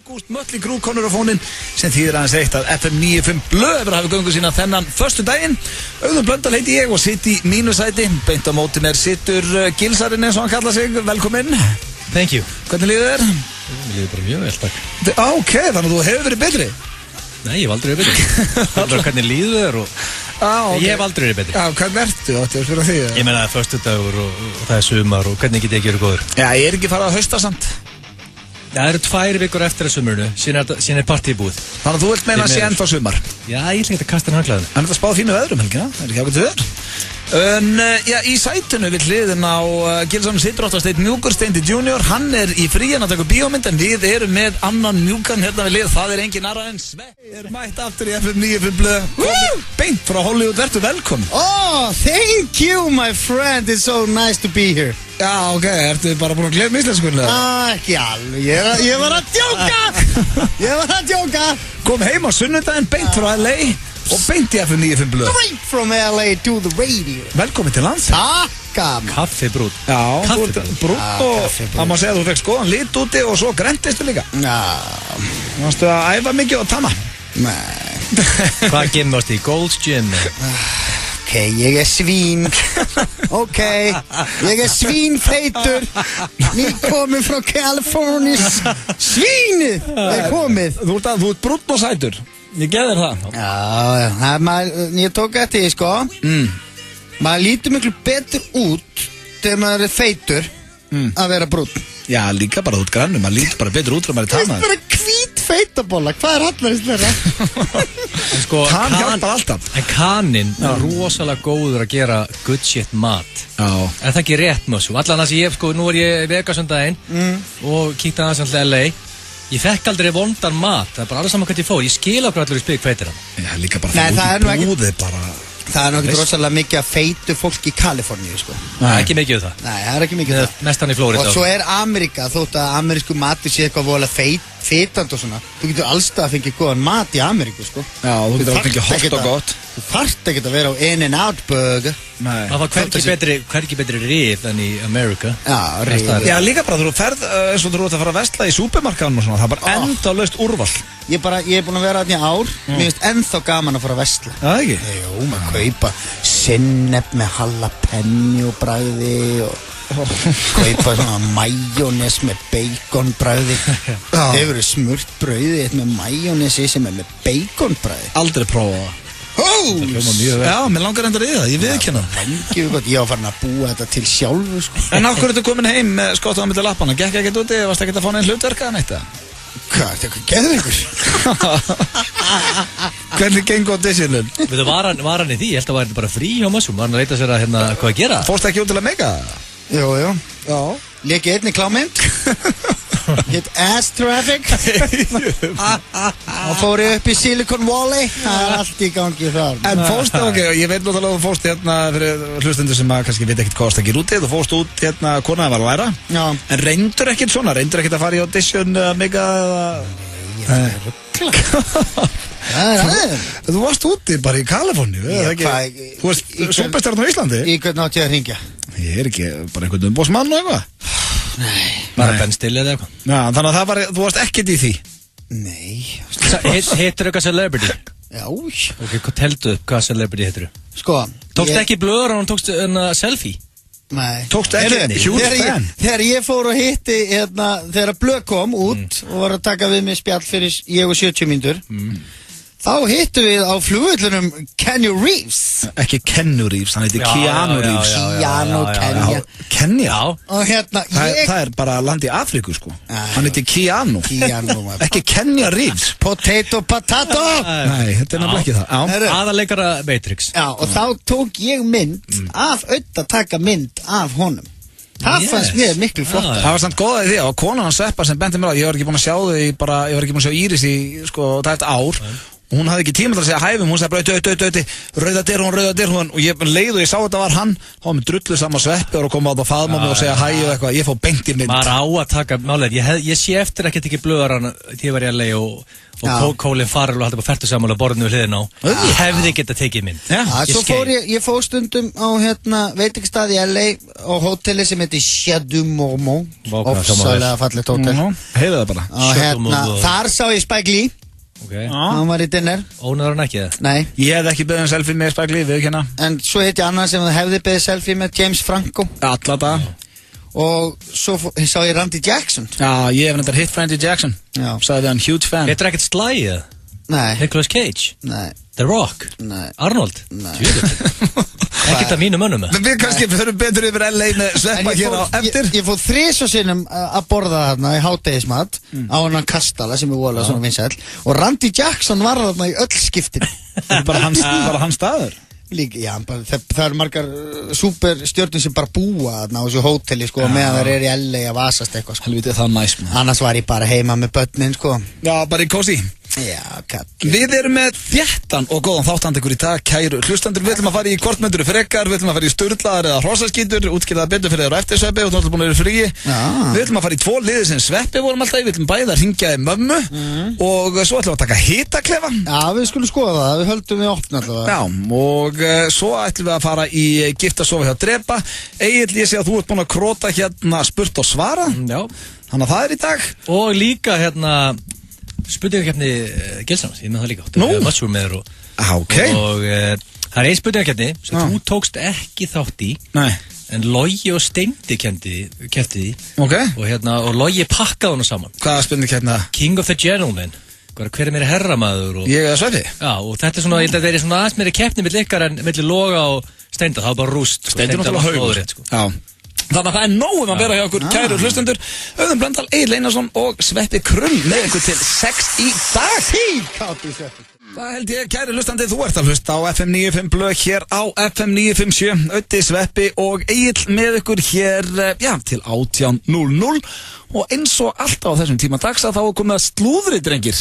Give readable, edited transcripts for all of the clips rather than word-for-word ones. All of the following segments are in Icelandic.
Ágúst Mötley Crüe konur á fóninn sem þýðir aðeins eitt að FM 95 Blö hefur hafið göngu sína þennan föstudaginn. Auðun Blöndal heiti ég og sitt í mínusæti. Beint á móti mér sittur Gilsarinn eins og hann kallar sig. Velkominn. Thank you. Hvernig líður þér? Mér líður bara mjög vel, takk. Ok, þannig að þú hefur verið betri? Nei, ég hef aldrei verið betri. Hvernig líður þér og... Okay. Ég hef aldrei verið betri. Já, hvernig ertu? Átti að spyrja því? Ég meina það er föstudagur og það er sumar og hvernig get ég ekki verið góður? Já, ég er ekki farið að hausta samt. Það eru 2 vikur eftir að sumurinu, síðan er partíi búið. Þannig að þú vilt meina að sé ennþá sumar? Já, ég ætla ekki að kasta hann hanglaðinu. En þetta spáð fínu veðrum helgina, er ekki ákveðt veður? En já, í sætunu við hliðin á Gilsarinn situr oftast einn mjúkur Steindi Junior. Hann er í frían að taka bíómynd en við erum með annan mjúkan hérna við lið. Það er engin aðra en Sveppi er mætt aftur í FM 95 Blö. Beint frá Hollywood, vertu velkomin. Oh, thank you my friend, it's so nice to be here. Já, ok, ertu bara búin að glemja íslenskunni? Ekki alveg, ég var að djóka. Kom heim á sunnudaginn, beint frá LA og beint í FM 95 Blö. Straight from LA to the radio. Velkomin til lands. Takk. Kaffibrúð. Já, þú ert brúnn og kaffibrúnn. það má segja að þú fekk góðan lit úti og svo grendistu líka. Já. Varstu að æfa mikið og tanna? Nei. Hvað gym varstu í? Gold's Gym? Ok, ég er svín. Ok, ég er svínfeitur. Nýkominn frá Kalifornis. Svínið er komið. Þú ert brúnn og sætur. Ég geð þér það. Já, ég tók eftir því, sko. Maður lítur miklu betur út þegar maður er feitur að vera brúnn. Já, líka bara út grannum, maður lítur bara betur út þegar maður er Það tannaður. er bara hvít feitabolla, hvað er hallarist þeirra? En sko, Kan hjálpar alltaf. En kaninn er rosalega góður að gera good shit mat. Já. Er það ekki rétt með þessu? Allan að ég, sko, nú er ég í Vegas og kíkti aðeins alltaf LA. Ég fekk aldrei vondan mat, það er bara alveg saman hvað ég fór. Ég skil okkur allur í spik feitir hann. Já, líka bara Nei, það er nú út í ekki- búði bara. Það er náttúrulega rosalega mikið að feitu fólk í Kaliforníu, sko. Það er ekki mikið um það. Nei, það er ekki mikið það. Mestan í Flórida. Og svo er Ameríka, þótt að amerísku matur sé eitthvað voðalega fitand og svona. Þú getur allstað að fengið góðan mat í Ameríku, sko. Já, þú getur að fengja þarft hot og ekkert gott. Þú þarft ekkert að vera á In-N-Out Burger. Nei. Það var hvergi betri rif en í Amerika. Já, Það er- Já, líka bara þú ferð eins og þú ert að fara að versla í súpermarkaðum og svona, það er bara endalaust úrval. Ég er búin að vera þarna í ár. Mér finnst ennþá gaman að fara að versla. Það ekki? Jú, maður kaupa sinneb með jalapeno bragði og kaupa svona majónes með bacon bragði. Hefur smurt brauðið eitt með majónesi sem er með bacon bragði. Aldrei prófa það. Já, mér langar endur í það, ég viðurkenna það. Lengi gott, ég var farin að búa þetta til sjálfu, sko. En af hverju ertu komin heim með skottan á milli lappana? Gekk ekkert úti, varst ekkert að fá neinn hlutverka en eitt eða? Hvað, þetta er eitthvað geðveikur? Hvernig gengur auditionin? Veitu, var hann í því? Ég held að það væri bara frí hjá Mushroom. Var hann að leita sér að hérna hvað að gera? Fórst ekki út til að meika það? Jú. Já. Lekið einni klámynd. Hitt Ass Traffic. Og fór ég upp í Silicon Valley. Það er allt í gangi þar. En fórst það, ok, ég veit náttúrulega að þú fórst hérna fyrir hlustendur sem að kannski veit ekkert hvað það ekki úti. Þú fórst út hérna, konaði var að læra. Já. En reyndur ekkert svona? Reyndur ekkert að fara í audition meika eða? Þú varst úti bara í Kaliforníu, eða ekki? Þú varst superstarinn á Íslandi? Í hvern átti ég að hringja? Ég er ekki bara einhvern umbóðsmann og eitthvað. Bara Ben Stiller eða eitthvað? Já, þannig að það var, þú varst ekkert í því. Nei. Heitir eitthvað celebrity? Já. Ok, hvað teldu upp hvað celebrity heitir þú? Sko. Tókstu ekki blöður og hann tókstu selfie? Nei. Tókstu ekki huge fan? Þegar ég fór og hitti, þegar Blöð kom út og var að taka við mig spjall fyrir ég og 70 mínútur, þá hittum við á flugvöllunum Keanu Reeves. Ekki Keanu Reeves, hann heitir Keanu Reeves. Kenya. Kenya? Og Það er bara land í Afríku, sko. Hann heitir Keanu. Ekki Kenya Reeves. Potato. Nei, þetta er náttúrulega ekki það. Aðaleikara Matrix. Já, og þá tók ég mynd af að taka mynd af honum. Það fannst mér miklu flott. Það var samt góðað í því að konan hans Sveppa sem benti mér á, ég var ekki búin að sjá þau ég var ekki búin að sjá Íris í sko tæft ár og hún hafði ekki tíma til að segja hæfum, hún sagði bara auði, rauða derhúan og ég leið og ég sá að þetta var hann, þá var með drullu saman Sveppi og koma á það faðma mig og segja hæ og eitthvað, ég fór beint í mynd. Maður á að taka málega, ég sé eftir að geta ekki blöðaran því ég var í LA og Colin Farrell og hætti bara ferdu saman á borðinu við hliðina á. Ég hefði getað tekið mynd. Svo fór ég fór stundum á veitingastað í LA á hóteli sem heitir Chateau Marmont, ofsalega fallegt hótel. Heyrðu það bara. Og þar sá ég Spike Lee. Hann var í dinner. Ónaður hann ekki það? Nei. Ég hef ekki beðið selfie með Spike Lee, viðurkenna. En svo hitti annan sem hefði beðið selfie með James Franco. Alla dag. Og svo sá ég Randy Jackson. Já, ég hef nefndar hitt Randy Jackson. Já. Sagði hann huge fan. Þetta ekkert Sly? Nei. Nicolas Cage? Nei. The Rock? Nei. Arnold? Nei. Ekkert að mínu mönnum. Við kannski förum betur yfir LA með Sveppa hér á eftir. Ég fór 3 sinnum að borða þarna í hádegismat á hann kastala sem er volað svona vinsæll og Randy Jackson var þarna í öll skiptin. bara hans staður. Líka, já, það eru margar superstjörnum sem bara búa þarna á þessu hóteli sko, meðan þeir eru í LA að vasast eitthvað sko. Helvítið það næs maður. Annars var ég bara heima með börnin sko. Já, bara í kósi. Já, kall. Við erum með þéttan og góðan þáttandi ykkur í dag, kæru hlustandur. Við ætlum að fara í hvort frekar, við ætlum að fara í sturlaðar eða hrossaskítur, útskýrða betur fyrir þér á eftir Sveppi og þú ætlum búin að vera frí. Við ætlum að fara í 2 liði sem Sveppi vorum alltaf í, við ætlum bæði að hringja í mömmu og svo ætlum við að taka hitaklefa. Já, við skulum skoða það, við höldum við opna allavega. Já, og svo ætlum við að fara í gifta sofa hjá Drepa. Egill, ég sé að þú ert búin að krota hérna spurt og svara. Já. Þannig að það er í dag. Og líka spurningakeppni Gilsams, ég með það líka. Nú? Matsúr með þér Ok. og það er ein spurningakeppni sem þú tókst ekki þátt í. Nei. En Logi og Steindi keppti því. Ok. Og Logi pakkaði hana saman. Hvaða spurning hérna? King of the Gentlemen. Hver er meiri herramaður? Ég er Sveppi. Já, og þetta er svona, þetta er svona aðeins meiri keppni milli ykkar en milli Loga og Steinda. Það var bara rúst. Steindi náttúrulega haugur. Já. Þannig að það er nóg að vera hjá okkur kæru hlustendur. Auðun Blöndal, Egill Einarsson og Sveppi Krull með ykkur til 6 í dag. Það held ég, kæri hlustandi, þú ert að hlusta á FM 95 blöð hér á FM 957, Öddi, Sveppi og Egill með ykkur hér, til 18:00 og eins og alltaf á þessum tíma dags að þá er komið að slúðri, drengir.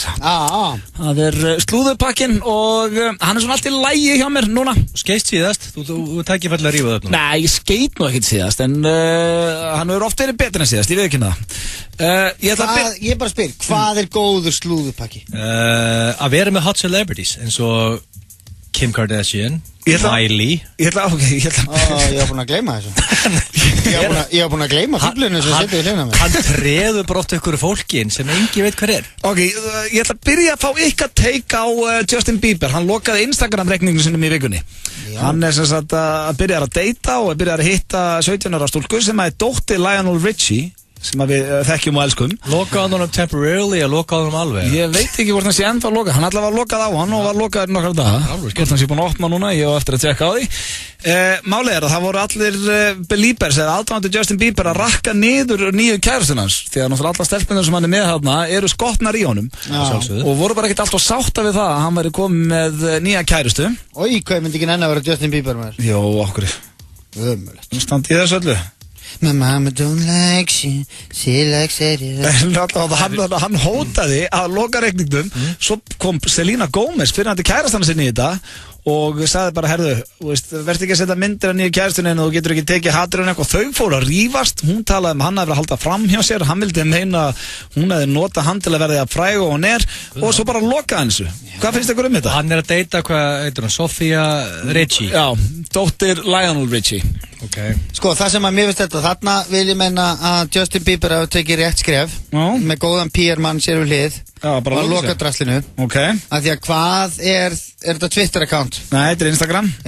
Það er slúðurpakkin og hann er svona allt í lagi hjá mér núna. Skeist síðast, þú takkir fæll að rífa það upp nú. Nei, ég skeit nú ekkert síðast, en hann hefur oft verið betur en síðast, ég veit ekki það. Ég bara spyr, hvað er góður slúðurpakki? Að vera með hot celebrities eins og Kim Kardashian, Miley. Ég var búin að gleyma þessu. Ég var búin að gleyma fíblunum sem setið í hljóna mér. Hann treður bara oft ykkur fólki inn sem engi veit hver er. Ok, ég ætla að byrja að fá ykkar take á Justin Bieber. Hann lokaði Instagram-reikninginu sinum í vikunni. Hann er sem sagt að byrja að deyta og byrja að hitta 17 ára stúlku sem er dóttir Lionel Richie, sem við þekkjum og elskum. Lokaði hann temporarily og lokaði hann alveg? Ég veit ekki hvort hann sé ennþá lokað. Hann allavega var lokað á hann og var lokað nokkra daga. Hvort hann sé búin að opna núna, ég á eftir að tjekka á því. Málið er að það voru allir beliebers eða aðdáendur Justin Bieber að rakka niður nýju kærustuna hans, því að náttúrulega alla stelpunir sem hann er með þarna eru skotnar í honum og voru bara ekkert alltaf sátta við það að hann væri komið með nýja kærustu. Oi, hvað myndi ekki nenni að vera Justin Bieber með þér? Jó, okkur. Ömulegt. Standi í þessu öllu. My mama don't like she likes it. Hann hótaði að loka reikningum. Svo kom Selena Gomez fyrir hann til kærastana sinni í þetta og sagði bara, herðu, verðst ekki að setja myndir af nýju kærastunni en þú getur ekki tekið haturinn eitthvað. Þau fóru að rífast, hún talaði hann að vera að halda fram hjá sér, hann vildi meina hún hefði notað hann til að verða að fræga og hún er og svo bara lokaði hann þessu. Hvað finnst ykkur þetta? Hann er að deyta, hvað heitir hann, Sophia Richie? Já, dóttir Lionel Richie. Okay. Sko, það sem að mér finnst þetta, þarna vil ég menna að Justin Bieber hafa tekið rétt skref með góðan PR-mann sér við hlið og að loka draslinu. Ok. Af því að hvað er þetta Twitter-account? Nei, þetta er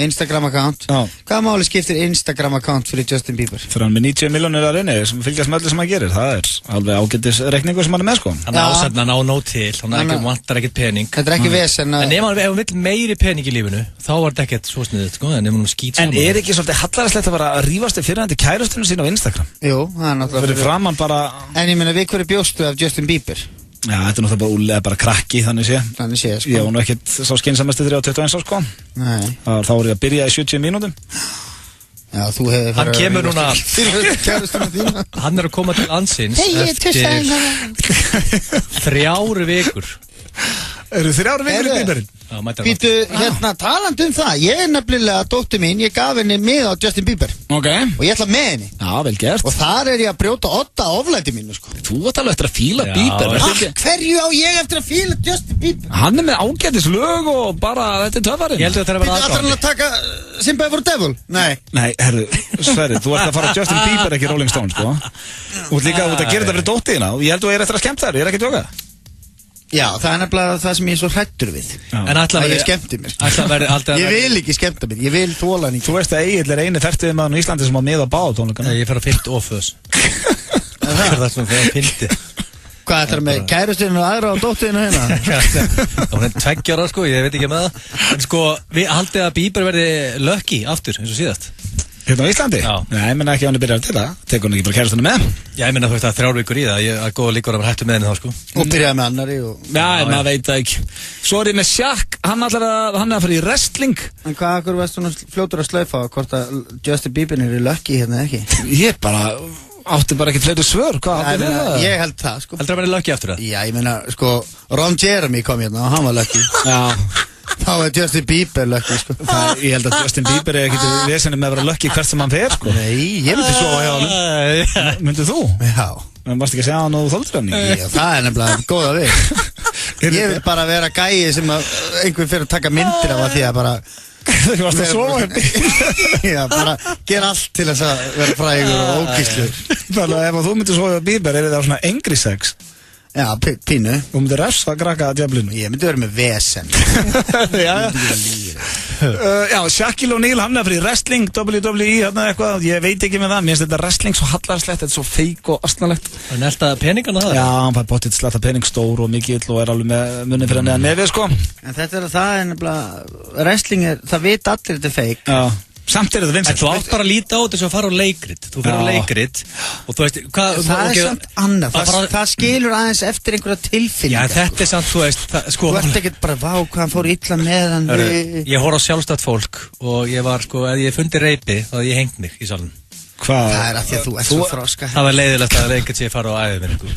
Instagram-account. Hvaða máli skiptir Instagram-account fyrir Justin Bieber? Fyrir hann með 90 milljónir að reyni sem fylgjast með öllu sem hann gerir. Það er alveg ágætis reikningur sem hann er með, sko. Hann ásætna hann á nót til, hann vantar ekkert pening. Þetta er ekki vesen. En ef hann vill meiri pening í lífinu, þá var þetta ekkert svo sniðið, sko, en ef hann skýt saman. En er ekki svolítið hallarslegt að vera að rífast fyrir hann til kærustunum sín á Instagram? Jú, það er náttúrulega fyrir framann bara. En ég meina, við hverju bjóstu af Justin Bieber? Já, þetta er náttúrulega bara krakki, þannig sé. Þannig sé, sko. Ég var nú ekkert sá skynsamasti 21 árs, sko. Nei. Þá voru ég að byrja í 70 mínútum. Já, þú hefur hann kemur núna þína. Hann er að koma til landsins eftir 3 vikur Eru 3 vikur í Bíberinn? Já, mætir Býtu, talandi það, ég nefnilega dóttir mín, ég gaf henni með á Justin Bieber Ok. og ég ætla með henni Já, vel gert. og þar er ég að brjóta 8 oflæti mínu, sko. Þú átt alveg eftir að fíla Já, Bieber, já. veistu ekki? Hverju á ég eftir að fíla Justin Bieber? Hann er með ágætis lög og bara, þetta er töffarinn. Ég held að þetta er að Býtu, vera allar hann aðgáðandi. að taka Sympathy for the Devil? Nei. Nei, herru, Sverri, þú ert að fara Justin Bieber, ekki Rolling Stone, sko. Þú ert líka út að gera þetta fyrir dóttiðina og ég held að þú er eftir að skemmta þér, ég er ekki að tjóka. Já, það er nefnilega það sem ég er svo hrættur við. En ætla Að ég skemmti mér. Ég vil ekki skemmta mér, ég vil þóla hann Þú veist að Egill er eini fertuði maður í Íslandi sem á með á báðtónleikana. Ég fer að fyllt og fös. Það er það sem það fyllt. Hvað þetta er með kærustinu og aðra á dóttiðinu hérna? Hún er 2 ára sko, ég veit ekki með það. En sko, við haldið að Bieber verði lucky aftur, eins og síðast. Hérna á Íslandi? Já. Nei, ég menna ekki að hann er byrjað til það. Tekur hann ekki bara kærastunni með? Já, ég minna þú veist að 3 vikur í það, ég er góð líkur að vera hættu með henni þá sko. Og byrjaði með annari og... Já, maður veit það ekki. Svo er ég með Shaq, hann er að fara í wrestling. En hvað akkur varst svona fljótur að slaufa hvort að Justin Bieber er lucky hérna ekki? Ég bara, átti bara ekki fleiri svör, hvað átti við það? Ég held það, sko. Heldur að verði lucky aftur það? Já, ég meina, sko, Ron Jeremy kom hérna og hann var lucky. Já. Þá er Justin Bieber lucky, sko. Ég held að Justin Bieber er ekkert vesenni með að vera lucky hvert sem hann fer, sko. Nei, ég myndi svo hjá hann. Myndið þú? Já. En varst ekki að segja hann og þóldur hann? Já, það er nefnilega góða við. Ég vil bara vera gæi sem að einhver fyrir að taka myndir af að því að bara... Þú varst að sofa hérna. Já, bara gera allt til þess að vera frægur og ógíslur. Þannig að ef þú myndir sofa á Bieber, er það svona engri sex? Já, pínu. Þú myndir refsa að krakka að djöflinu? Ég myndi vera með vesen. Já, já, Shaquille O'Neal, hann er fyrir wrestling, WWE, hérna eitthvað, ég veit ekki með það, mér finnst þetta wrestling svo hallarslegt, þetta er svo feik og astnalegt. Það er alltaf peningana það? Já, hann fær bóttið sletta pening stór og mikill og er alveg með munni fyrir neða nefið, sko. En þetta er það er nefnilega, wrestling er, það veit allir þetta er feik. Já. Samt er þetta En vinsælt. þú átt bara að líta á þetta sem að fara á leikrit. Þú fyrir á leikrit og þú veist hvað, Það er samt annað, það skilur aðeins eftir einhverja Já, tilfinningar. þetta er samt, þú veist sko, Þú ert ekkert bara, vá, hvað hann fór illa með hann. Ég horf á sjálfstætt fólk og ég var sko, ef ég fundi reipi þá hafði ég hengt mig í salun. Hvað? Það er af því að þú ert svo þroska. Það var leiðilegt að leikrit sé fara á æðið minn sko.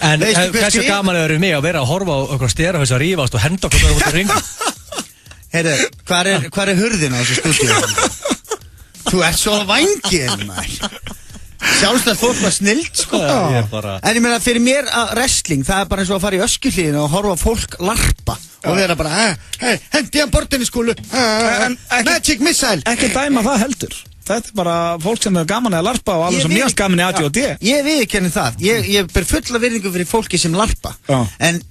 En Veistu hver hversu sé- gaman er mig að vera að horfa á okkur stera að rífast og henda okkur út á ringu. Heyrðu, hvar er hurðin á þessu stúdíu? Þú ert svo vængið, maður. Sjálfstætt fólk var snild, sko. Ég er bara- En ég meina, fyrir mér að wrestling, það er bara eins og að fara í öskuhlíðinu og horfa á fólk larpa. Og vera bara, hei, hendi hann bortinni skúlu. Magic missile. Ekki dæma það heldur. Þetta er bara fólk sem er gaman að larpa og alveg sem mjög gaman í ADHD. Ég viðurkenni það. Ég ber fulla virðingu fyrir fólki sem larpa. Já. En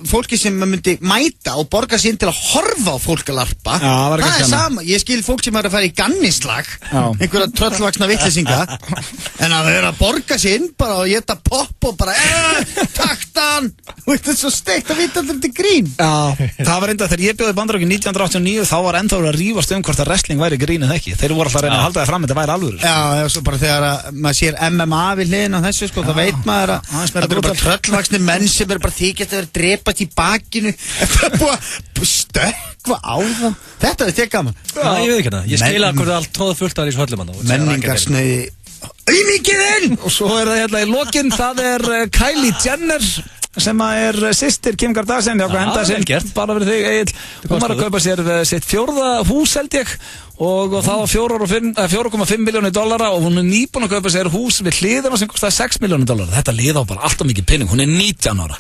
fólki sem myndi mæta og borga sér inn til að horfa á fólk að larpa. Já, það var ekki það er gaman. sama. Ég skil fólk sem er að fara í gannislag. Já. Einhverja tröllvaksna vitleysinga. En að vera að borga sér inn bara og geta pop og bara taktan. Þetta er svo steikt að vita alltaf til grín. Já, það var enda þegar ég bjóði Bandaríkin 1989 þá var ennþá að rífast hvort að wrestling væri grín eða ekki. Þeir voru alltaf að reyna að halda það fram þetta væri alvöru. Já, svo bara þegar að maður sér MMA við hliðin á þessu, sko, þá veit maður að aðeins meira það eru bara brútal. tröllvaksni menn sem eru bara þykjast að vera drepast í bakinu eftir að búa stökkva á það. Þetta er þetta gaman. Já, ég veit ekki hérna. Ég skil að hverju allt tróða fullt af því svo höllum hann. Menningarsnauði auðmíkiðinn. Og svo er það hérna í lokin, það er Kylie Jenner sem er systir Kim Kardashian. Já, hvað henda vel sem gert. bara fyrir þig, Egill. Hún var að kaupa sér sitt 4. hús, held ég, og það var 4,5 milljónir dollara og hún er nýbúin að kaupa sér hús við hliðina sem kostaði 6 milljónir dollara. Þetta liða á bara alltaf mikið penning. Hún er 19 ára.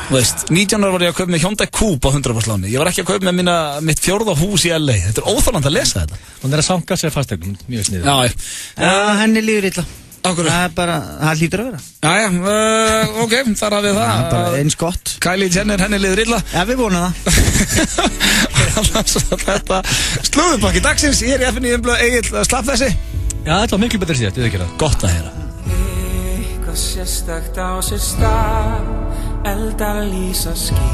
Þú veist, 19 ára var ég að kaupa með Hyundai Coupe á 100% láni. Ég var ekki að kaupa með mitt 4. hús í LA. Þetta er óþolandi að lesa þetta. Hún er að sanga sér fastegnum, mjög sniður. Já, Henni líður illa. Akkur. Það er bara, það hlýtur að vera. Jæja, ok, þar hafið Það er bara það. eins gott. Kylie Jenner, henni liður illa. Já, við vonum það. Annars var þetta slúðupakki dagsins. Ég er í FNÍ Blöð, Egill, slapp þessi. Já, þetta var miklu betur síðan, ég veit ekki það. Gott að heyra. Eitthvað sérstakt á sér stað, eldar lýsa ský.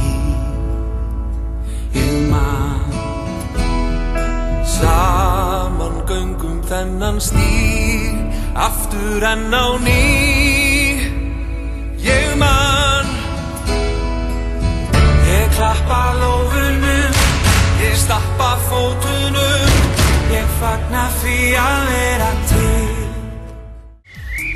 Ég man saman göngum þennan stíg, aftur enn á ný. Ég man, ég klappa lófunum, ég stappa fótunum, ég fagna því að vera til.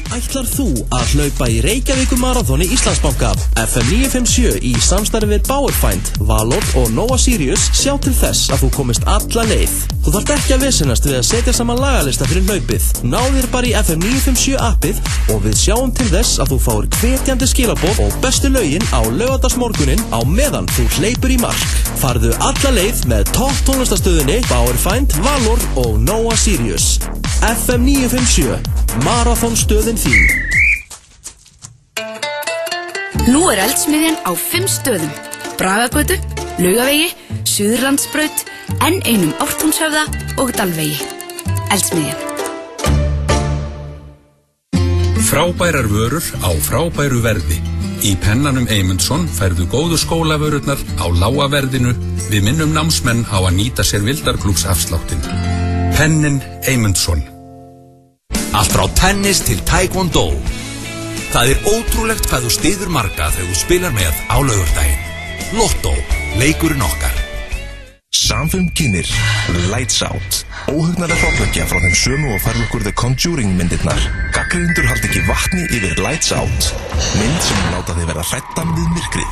Æ, Ætlar þú að hlaupa í Reykjavíkumarathoni Íslandsbanka? FM 957 í samstarfi við Powerfind, Valor og Nova Sirius sjá til þess að þú komist alla leið. Þú þarft ekki að vesenast við að setja saman lagalista fyrir hlaupið. Náðir bara í FM 957 appið og við sjáum til þess að þú fáir hvetjandi skilaboð og bestu lögin á laugardagsmorguninn á meðan þú hleypur í mark. Farðu alla leið með topp tónlistastöðinni, Powerfind, Valor og Nova Sirius. FM 957, marathonstöðin þín. Nú eldsmiðjan á 5 stöðum. Bragagötu, Laugavegi, Suðurlandsbraut, N1 Ártúnshöfða og Dalvegi. Eldsmiðjan. Frábærar vörur á frábæru verði. Í Pennanum Eymundsson færðu góðu skólavörurnar á lága verðinu. Við minnum námsmenn á að nýta sér vildarklúksafsláttinn. Pennin Eymundsson. Allt frá tennis til taekwondo. Það ótrúlegt hvað þú styður marga þegar þú spilar með á laugardaginn. Lotto, leikurinn okkar. Samfum kynir Lights Out. Óhugnalega hrollvekja frá þeim sömu og færðu okkur The Conjuring myndirnar. Gagnrýnendur halda ekki vatni yfir Lights Out. Mynd sem láta þig verða hræddan við myrkrið.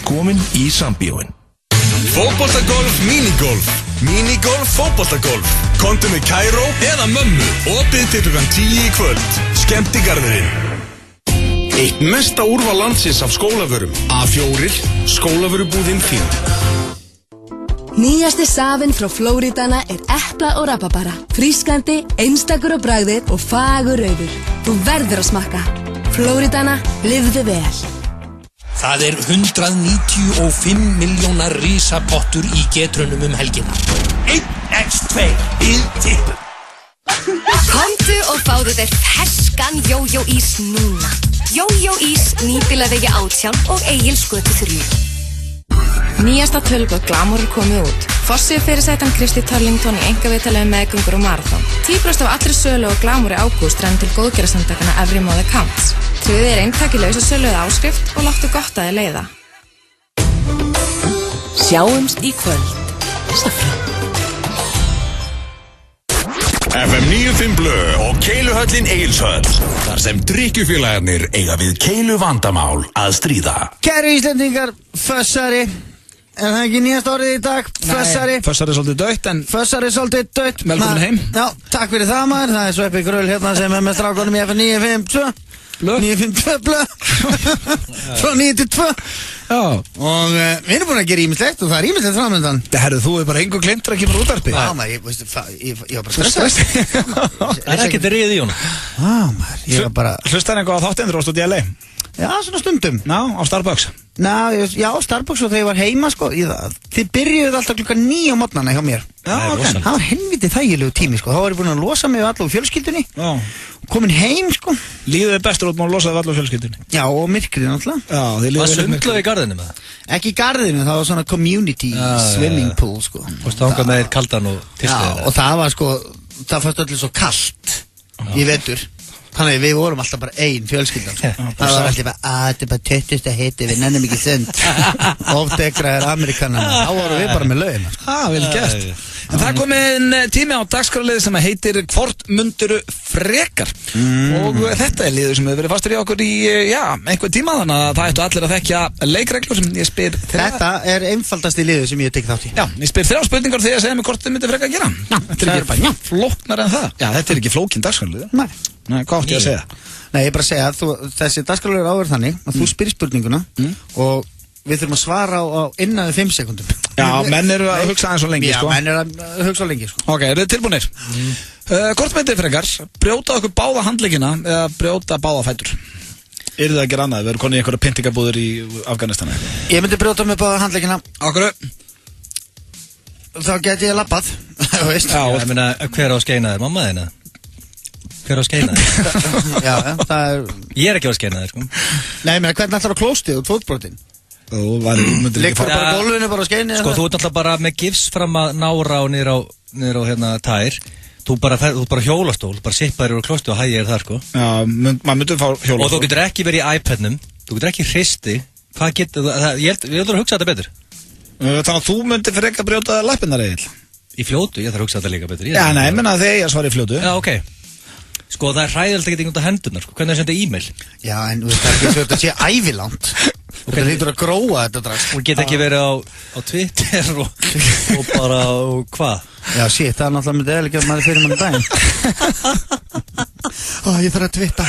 Komin í sambíóin. Fótboltagolf, minigolf. Minigolf, fótboltagolf. Komdu með Kæró eða mömmu. Opið til klukkan 10 í kvöld. Skemmtigarðurinn. Eitt mesta úrval landsins af skólavörum. A4, skólavörubúðin þín. Nýjasti safinn frá Flóridana epla og rabarbara. Frískandi, einstakur á bragðið og fagur rauður. Þú verður að smakka. Flóridana, lifðu vel. Það 195 milljónar risapottur í getrunum helgina. 1x2 í tippum. Komdu og fáðu þér ferskan Jójó-ís núna. Jójó-ís, Nýbýlavegi 18 og Egilsgötu 3. Nýjasta tölubók Glamour komið út. Fossið fyrirsætan Kristi Turlington í einkaviðtalið meðgöngur og marathon. 10% af allri sölu og Glamour í ágúst renn til góðgerðarsamtakana Every Mother Counts. Tryggðu eintak í lausa sölu eða áskrift og láttu gott að þið leiða. Sjáumst í kvöld. Safra. FM 95 Blö og Keiluhöllin Egilshöll. Þar sem drykkjufélagarnir eiga við keilu vandamál að stríða. Kæru Íslendingar, fössari. Er það ekki nýjast orðið í dag? Fössari. Nei, fössari svolítið dött en... Fössari svolítið dött. Velkomin heim. Já, takk fyrir það maður. Það Sveppi Gröll hérna sem með strákunum í FM 952. Blö. 952 Blö. Frá 9 til 2. Já. Og við erum búin að gera ímislegt og það ímislegt framöndan. Það herðu, þú bara engu glemtur að kemur útvarpi. Já maður, ég var bara stressað. Það ekki þetta riðið í honum. Já maður, ég var bara... Hlustar eitthvað á þáttindur ást út í LA? Já, svona stundum. Já, á Starbucks. Já, Starbucks og þegar ég var heima sko. Þið byrjuðu alltaf klukkan 9 á morgnana hjá mér. Já, ok. Það var helviti þægilegu tími sko. Þá var ég búin að losa mig við allar fjölskyldunni. Já. Komin heim sko. Líður þið bestur út með að losa við allar fjölskyldunni? Já, og myrkrið náttúrulega. Já, þið líður vel myrkrið. Var sundlaug í garðinu með það? Ekki í garðinu, það var svona community swimming pool sko. Og stanga með kaldan og tislið. Já, og það var sko, það fannst öllu svo kalt í vetur. Þannig við vorum alltaf bara ein fjölskyldan sko. Það var alltaf bara, þetta bara 20. hiti, við nennum ekki sund. Ofdekraðir Amerikanar. Þá vorum við bara með lögina sko. Vel gert. En það kom inn tími á dagskrárliði sem heitir Hvort munduru frekar. Og þetta liður sem hefur verið fastur í okkur í, einhver tíma. Þannig að það ættu allir að þekkja leikreglur sem ég spyr. Þetta einfaldasti liður sem ég tek þátt í. Já, ég spyr 3 spurningar þegar ég segja mig hvort þið myndir frekar gera. Þetta ekki bara flóknar en það. Já, þetta ekki flókin dagskrárliður. Nei, hvað átti ég að segja? Nei, ég bara að segja að þessi dagskrárliður er áverð þannig að þú spyrir spurninguna og við þurfum að svara á innan við 5 sekúndum. Já, menn eru að hugsa aðeins svo lengi, sko. Já, menn eru að hugsa svo lengi, sko. Ok, eru þið tilbúinir? Hvort myndir frekar, brjóta okkur báða handleggina eða brjóta báða fætur? Eru þið að gera annað? Við erum konið í einhverja pyntingabúður í Afganistani. Ég myndi brjóta mig báða handleggina. Okkur? Þá geti ég labbað, þú veist. Já, ég meina, hver á að skeina þér? Mamma þína? Hver á að skeina þér? Já, það er... Ég er ekki á að skeina þér, sko. Nei, ég meina, hvernig ætlar að klóstið út fótbrotin? Liggur bara gólfinu, bara á skeini? Sko, þú ert alltaf bara með gifs fram að nára og niður á hérna tær. Þú bara hjólastól, bara sippaðir úr klósti og hægir þar, sko. Já, maður myndur fá hjólastól. Og þú getur ekki verið í iPadnum, þú getur ekki hristi. Hvað getur það? Ég ætlar að hugsa þetta betur. Þannig að þú myndir frekar brjóta lappirnar, Egill. Í fljótu, ég þarf að hugsa þetta líka betur. Já, nei, menna þegar ég svar í fljótu. Já, ok. Sko það hræðilegt að geta út af hendurnar sko. Hvernig það senda e-mail? Já, en þú veist það er ekki svo að sé ævilangt. Það hlýtur að gróa þetta drast. Hún geta ekki verið á Twitter og bara og hvað? Já, shit, það er náttúrulega myndið eða ekki að maður fyrir manni daginn. Ég þarf að twitta.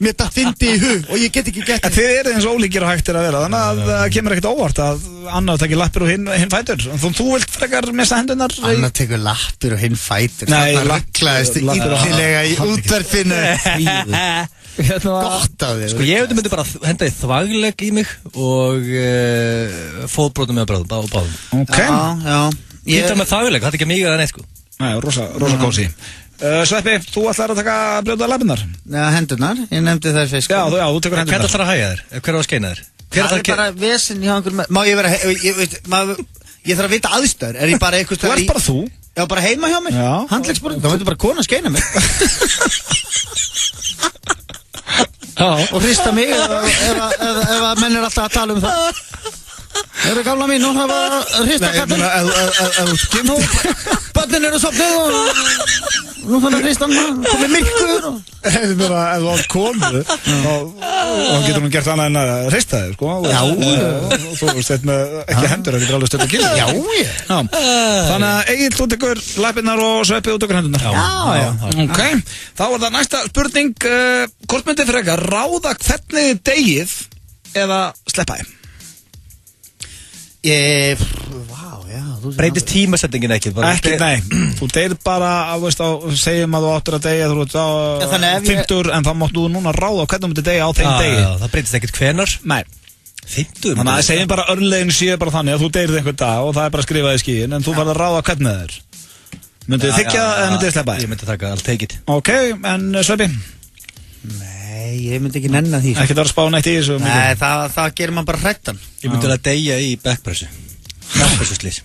Mér það fyndi í hug og ég get ekki gett. Þið eru eins og ólíkir og hægtir að vera, þannig að það kemur ekkert óvart að annar tekur lappir og hinn fætur. Þú vilt frekar missa hendurnar? Annar tekur lappir og hinn fætur. Nei, það rugglaðist illilega í útvarpinu. Gott af þér. Sko ég myndi bara henda í þvaglegg í mig og fótbrotum með báðum. Ok. Já. Hittar með þvaglegg, það er ekki mikið að neitt sko. Nei, rosa kósi. Sveppi, þú ætlar að taka brjóta lappirnar? Já, hendurnar, ég nefndi þær fyrst. Já, þú tekur hendurnar. Hvernig ætlar að hægja þér? Hver á að skeina þér? Það er bara vesen hjá einhverjum. Má ég vera, ég þarf að vita aðstæður. Er ég bara eitthvað Þú ert bara þú? Já, bara heima hjá mér. Handleggsborð, þá veitur bara kona að skeina mig. Og hrista mig ef að menn er alltaf að tala um það. Það gamla mín, hún hafa hrista kattin. Ef þú skimtir börnin eru sopnið og nú þannig að hrista hann komið myrkur Ef þú átt konu þá getur hún gert annað en að hrista þig, sko. Já. Þú veist með ekki hendur, það getur alveg stöld að gera. Já. Þannig að Egill út ykkur lappirnar og Sveppi út ykkur hendurnar. Já. Ok, þá var það næsta spurning. Hvort myndi frekar ráða hvernig degið eða sleppa þið? Breytist tímasetningin ekki? Ekki, nei. Þú deyr bara, segjum að þú áttir að deyja, þú ert 50 en þá máttu þú núna ráða hvernig þú myndir deyja á þeim degi. Já, það breytist ekkert hvenar? Nei. 50? Þannig að segjum bara örlegin séu bara þannig að þú deyrið einhvern dag og það er bara skrifað í skíin, en þú farið að ráða hvernig það er. Myndið þið þykja eða myndið þið sleppa þið? Ég myndi taka allt teikið. Ok, en Sveppi? Nei, ég myndi ekki nenna því. Ekki það að spá neitt í þessu? Nei, það gerir maður bara hrættan. Ég myndi að deyja í backpressu. Backpressuslýs.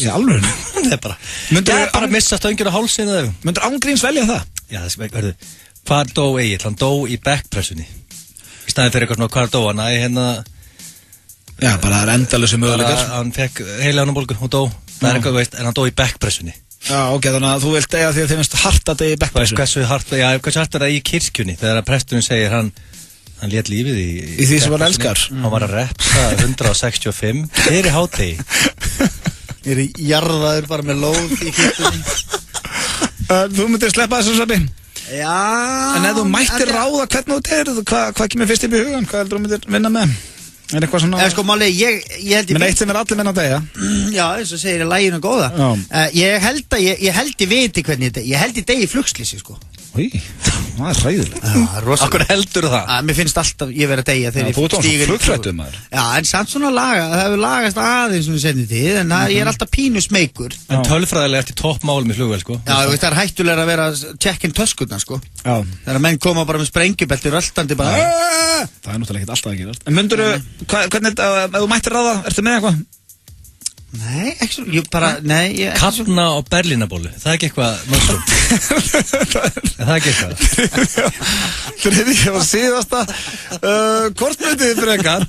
Í alveg? Það er bara. Myndir bara missa stöngir á hálsinn eða? Myndir ángríns velja það? Já, verðu. Hvað dó Egill? Hann dó í backpressunni. Í staðin fyrir eitthvað svona, hvað dó hann? Hérna. Já, bara það er endalösu möguleikar. Hann fekk heilaánabólgu og dó. Það er eitthvað, veist, en hann dó í backpressunni. Já, ok, þannig að þú vilt deyja því að þið finnst hart að deyja í backpressu. Hversu hart er það í kirkjunni þegar presturinn segir hann lét lífið í því sem hann elskar. Hann var að repsa 165 fyrir hádegi. Ég jarðaður bara með lóð í kirkjunni. Þú myndir sleppa þessu, Sveppi? Já. En ef þú mættir ráða hvernig þú deyrir, hvað kemur fyrst upp í hugan? Hvað heldur þú myndir vinna með? Er eitthvað svona... Sko, máli, ég held ég... Men eitt sem allir menn að deyja. Já, eins og segir í læginu góða. Ég held ég viti hvernig ég deyja. Ég held ég deyja í flugslýsi, sko. Í, það er hræðilegt. Akkur heldur það? Mér finnst alltaf ég verið að deyja þegar ég stígur. Þú ert á flugfrættum, maður. Já, en samt svona það hefur lagast aðeins sem við setjum til, en ég er alltaf pínu smeykur. En tölfræðilega eftir toppmálum í flugvél, sko. Já, það er hættulega að vera að check-in töskurnar, sko. Já. Þegar menn koma bara með sprengjubelti röltandi bara. Það er náttúrulega ekkert alltaf að gerast. En myndirðu, hvernig, ef þú mættir ráða, ertu með eitthvað? Nei, ekki Kafna og berlínabólu, það er ekki eitthvað mushroom. Það er ekki eitthvað. Þriðja var síðasta. Hvort myndið þið frekar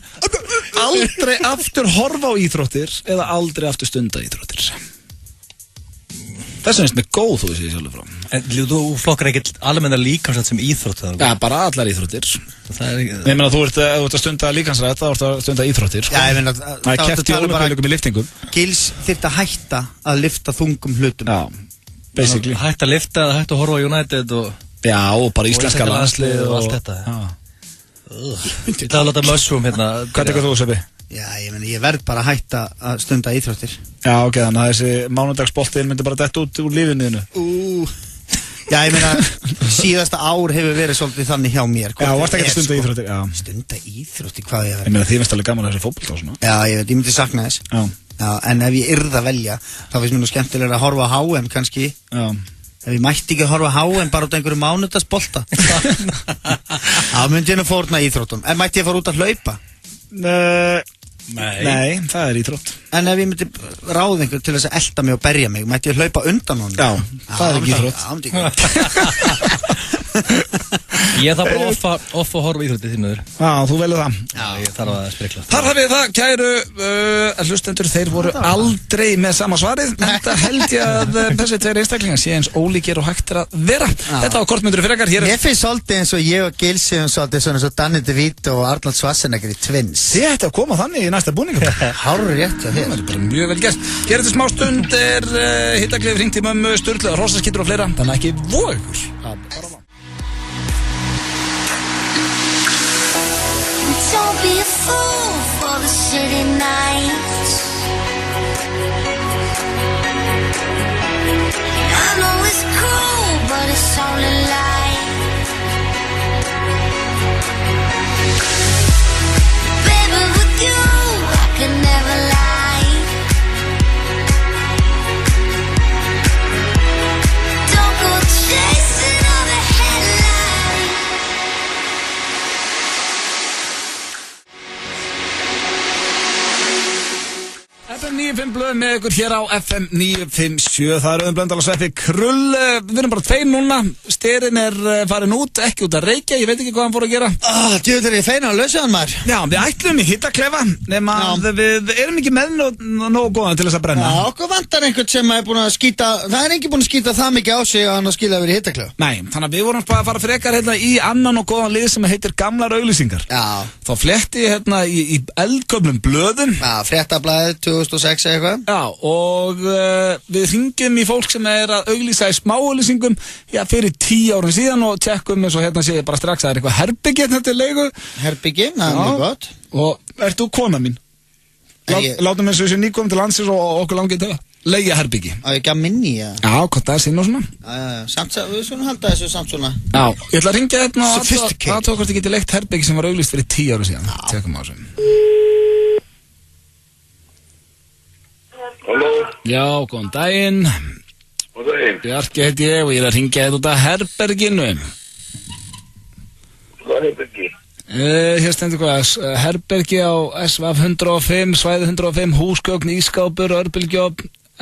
aldrei aftur horfa á íþróttir eða aldrei aftur stunda íþróttir? Þess vegna er góð, þú veist ég sjálfur frá. En þú flokkar ekkert almenna líkamsrætt sem íþrótt? Já, bara allar íþróttir. Ég meina, þú ert að stunda líkamsrætt, þá ert að stunda íþróttir. Já, ég meina, það er keppt í ólympíuleikum í lyftingum. Gils þyrfti að hætta að lyfta þungum hlutum. Já, basically. Hætta að lyfta, hætta að horfa á United og... Já, og bara íslenska landslið og allt þetta. Það er að láta mushroom hérna. Hvað tekur þú, Sveppi? Já, ég meina, ég verð bara að hætta að stunda íþróttir. Já, ok, þannig að þessi mánudagsboltinn myndi bara detta út úr lífinniðinu. Já, ég meina, síðasta ár hefur verið svolítið þannig hjá mér. Já, varst ekki að stunda íþróttir, já. Stunda íþróttir, hvað ég verið? Ég meina, þið finnst alveg gaman að þessi fótbolta og svona. Já, ég veit, ég myndi sakna þess. Já, en ef ég yrði að velja, þá finnst mér nú skemmtilega að horfa á HM kannski. Já. Ef ég mætti ekki að horfa á HM bara út af einhverju mánudagsbolta. Já, myndi ég nú fórna íþróttum. En mætti ég fara út að hlaupa? Nei, það er íþrótt. En ef ég myndi ráða einhver til þess að elta mig og berja mig, mætti ég hlaupa undan honum? Já, það er ekki íþrótt. Ég þarf bara off að horfa íþróttið því miður. Já, þú velur það. Já, ég þarf að sprikla. Þar hafið það, kæru hlustendur, þeir voru aldrei með sama svarið. Þetta held ég að þessi tveir einstaklingar sé eins ólíkir og hægt að vera. Þetta var kortmyndur frekar. Mér finnst svolítið eins og ég og Gils séum svolítið svona eins og Danny DeVito og Arnold Schwarzenegger í Twins. Þið ætti að koma þannig í næsta búningum. Hárur rétt hjá þér. Það bara mjög vel gert. Hér eftir smá stund hittaklif hringt í mömmu, Sturlu, hrossakittur og fleira. Þannig ekki voga ykkur. Don't be a fool for the city nights. I know it's cool, but it's only light. Baby, with you, I could never lie. Don't go chasing all the headlines. FM 95 blöð með ykkur hér á FM 957. Það Auðun Blöndal og Sveppi Krull. Við erum bara tveir núna. Sterinn farin út, ekki út að reykja. Ég veit ekki hvað hann fór að gera. Djúður ég feina að lausa hann maður. Já, við ætlum í hittaklefa nema við erum ekki með nógu góðan til þess að brenna. Já, okkur vantar einhvern sem er búin að skýta. Það er enginn búin að skýta það mikið á sig að hann að skilja að vera í hittaklefa. Nei, þannig að við vorum bara að fara frekar hérna í annan og góðan lið sem heitir Gamlar auglýsingar. Já. Þá fletti ég hérna í eldgömlum blöðum. Já, Fréttablaðið 2006 eitthvað. Já, og við hringjum í fólk sem er að auglýsa í smáauglýsingum fyrir 10 árum síðan og tjekkum eins og hérna sé ég bara strax að það er eitthvað herbyggi hérna til leigu. Herbyggi, það er mjög gott. Og ert þú kona mín? Látum eins og þessu nýkomum til landsins og okkur langið til að leigja herbyggi. Á ég ekki að minni, já. Já, hvort það er sinn og svona. Samt, við svona halda þessu samt svona. Já, ég ætla að hringja hérna og aðtók hvort ég geti leikt herbyggi sem var auglýst fyrir 10 árum síðan. Tjekkum á þessu. Halló? Já, góðan daginn. Góðan daginn. Bjarki heiti ég og ég er að hringja þetta út af herberginu. Hvað er herbergi? Hér stendur hvað, herbergi á SVF 105, svæði 105, húsgögn, ískápur, örbylgjóp,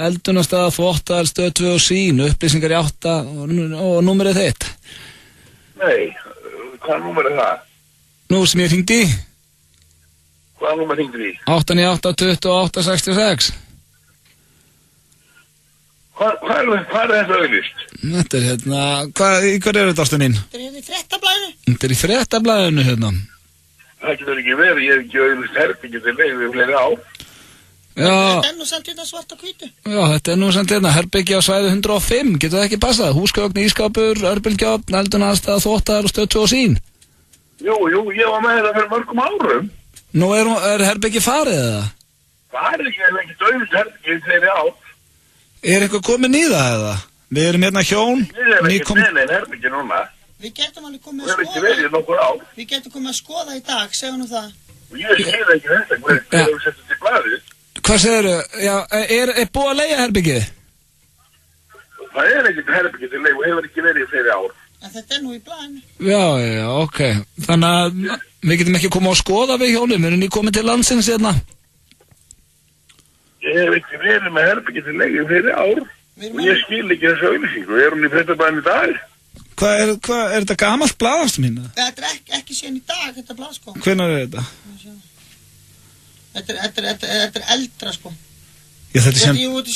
eldunarstað, þvottar, stöð 2 og sín, upplýsingar í 8 og númerið þitt. Nei, hvað númer er það? Nú sem ég hringdi í. Hvað númer hringdi í? 898-2866. Hvað er þetta auðvist? Þetta er hérna, í hver er þetta ástu mín? Þetta er hérna í Fréttablaðinu. Þetta er í Fréttablaðinu hérna. Það getur ekki verið, ég hef ekki auðvist herbyggi til leiðu við fleiri á. Já. Þetta er nú samt hérna svart og hvítu. Já, þetta er nú samt hérna, herbyggi á svæði 105, getur það ekki passað? Húsgögn, ískápur, örbylgjóp, eldunarstað, þvottar og stöð 2 og sín. Jú, ég var með þetta fyrir mörgum árum. Nú er herbyggi farið eða? Það er ekki auðvist herbyggi til fleiri á. Er eitthvað komin í það eða? Við erum hérna hjón. Við erum ekki með neinn herbyggi núna. Við getum alveg komið að skoða. Við erum ekki verið nokkur á. Við getum komið að skoða í dag, segjum nú það. Og ég skil ekki þetta, hvað hefur sett þetta í blaðið? Hvað segirðu? Já, er búið að leigja herbyggið? Það er ekki herbyggi til leið og hefur ekki verið í fleiri ár. En þetta er nú í blaðinu. Já, ok. Þannig að við getum ekki komið að skoða við hjónum, við erum nýkomið til landsins hérna. Ég hef ekki verið með herbyggi til leið í fleiri ár og ég skil ekki þessu auðlýsingu. Er hún í Fréttablaðinu í dag? Hvað er þetta gamalt blaðast mín? Þetta er ekki síðan í dag, þetta blað sko. Hvenær er þetta? Þetta er eldra sko. Já, þetta er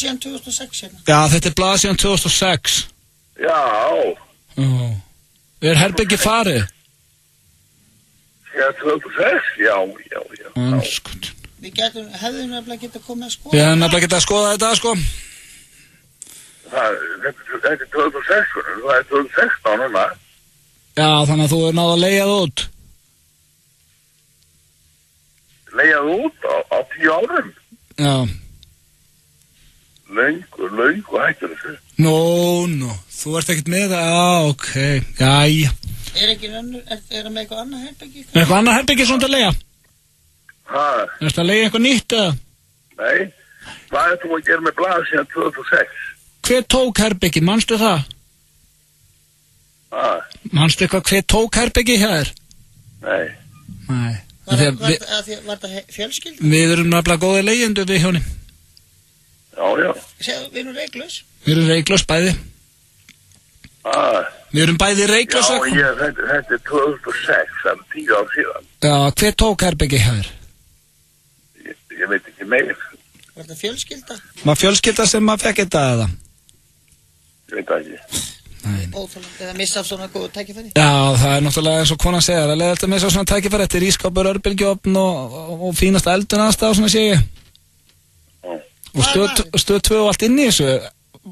síðan 2006 hérna. Já, þetta er blað síðan 2006. Já. Er herbyggi farið? Já, 2006? Já. Anskot. Við hefðum nefnilega getað komið að skoða. Við hefðum nefnilega getað að skoða þetta sko. Þetta er 2006, það er 2016 núna. Já, þannig að þú er náða að leigja það út. Leigja það út á 10 árum? Já. Löng og hættur þessu. Nó, þú ert ekkert með það, já, ok, jæja. Er það með eitthvað annað herbyggi? Er eitthvað annað herbyggi svona til að leigja? Hæ? Er þetta að leigja eitthvað nýtt eða? Nei, hvað er þú að gera með blað síðan 2006? Hver tók herbyggi, manstu það? Hæ? Manstu eitthvað hver tók herbyggi hér? Nei. Var það fjölskyld? Við erum nefnilega góðið leigjendur við hjóni. Já. Við erum reyglaus. Við erum reyglaus bæði. Við erum bæði Reykjavík. Já, þetta 2006, það 10 ár síðan. Já, hver tók herbyggi hér? Ég veit ekki meir. Var þetta fjölskylda? Var fjölskylda sem maður fekk þetta eða? Ég veit það ekki. Óþólandi, eða missa af svona góðu tækifæri? Já, það náttúrulega eins og konan segir, það er leiðilegt að missa af svona tækifæri. Þetta ískápur, örbylgjuofn og fínasta eldun aðstæða og svona sé ég. Og stöð 2 og allt inn í þessu,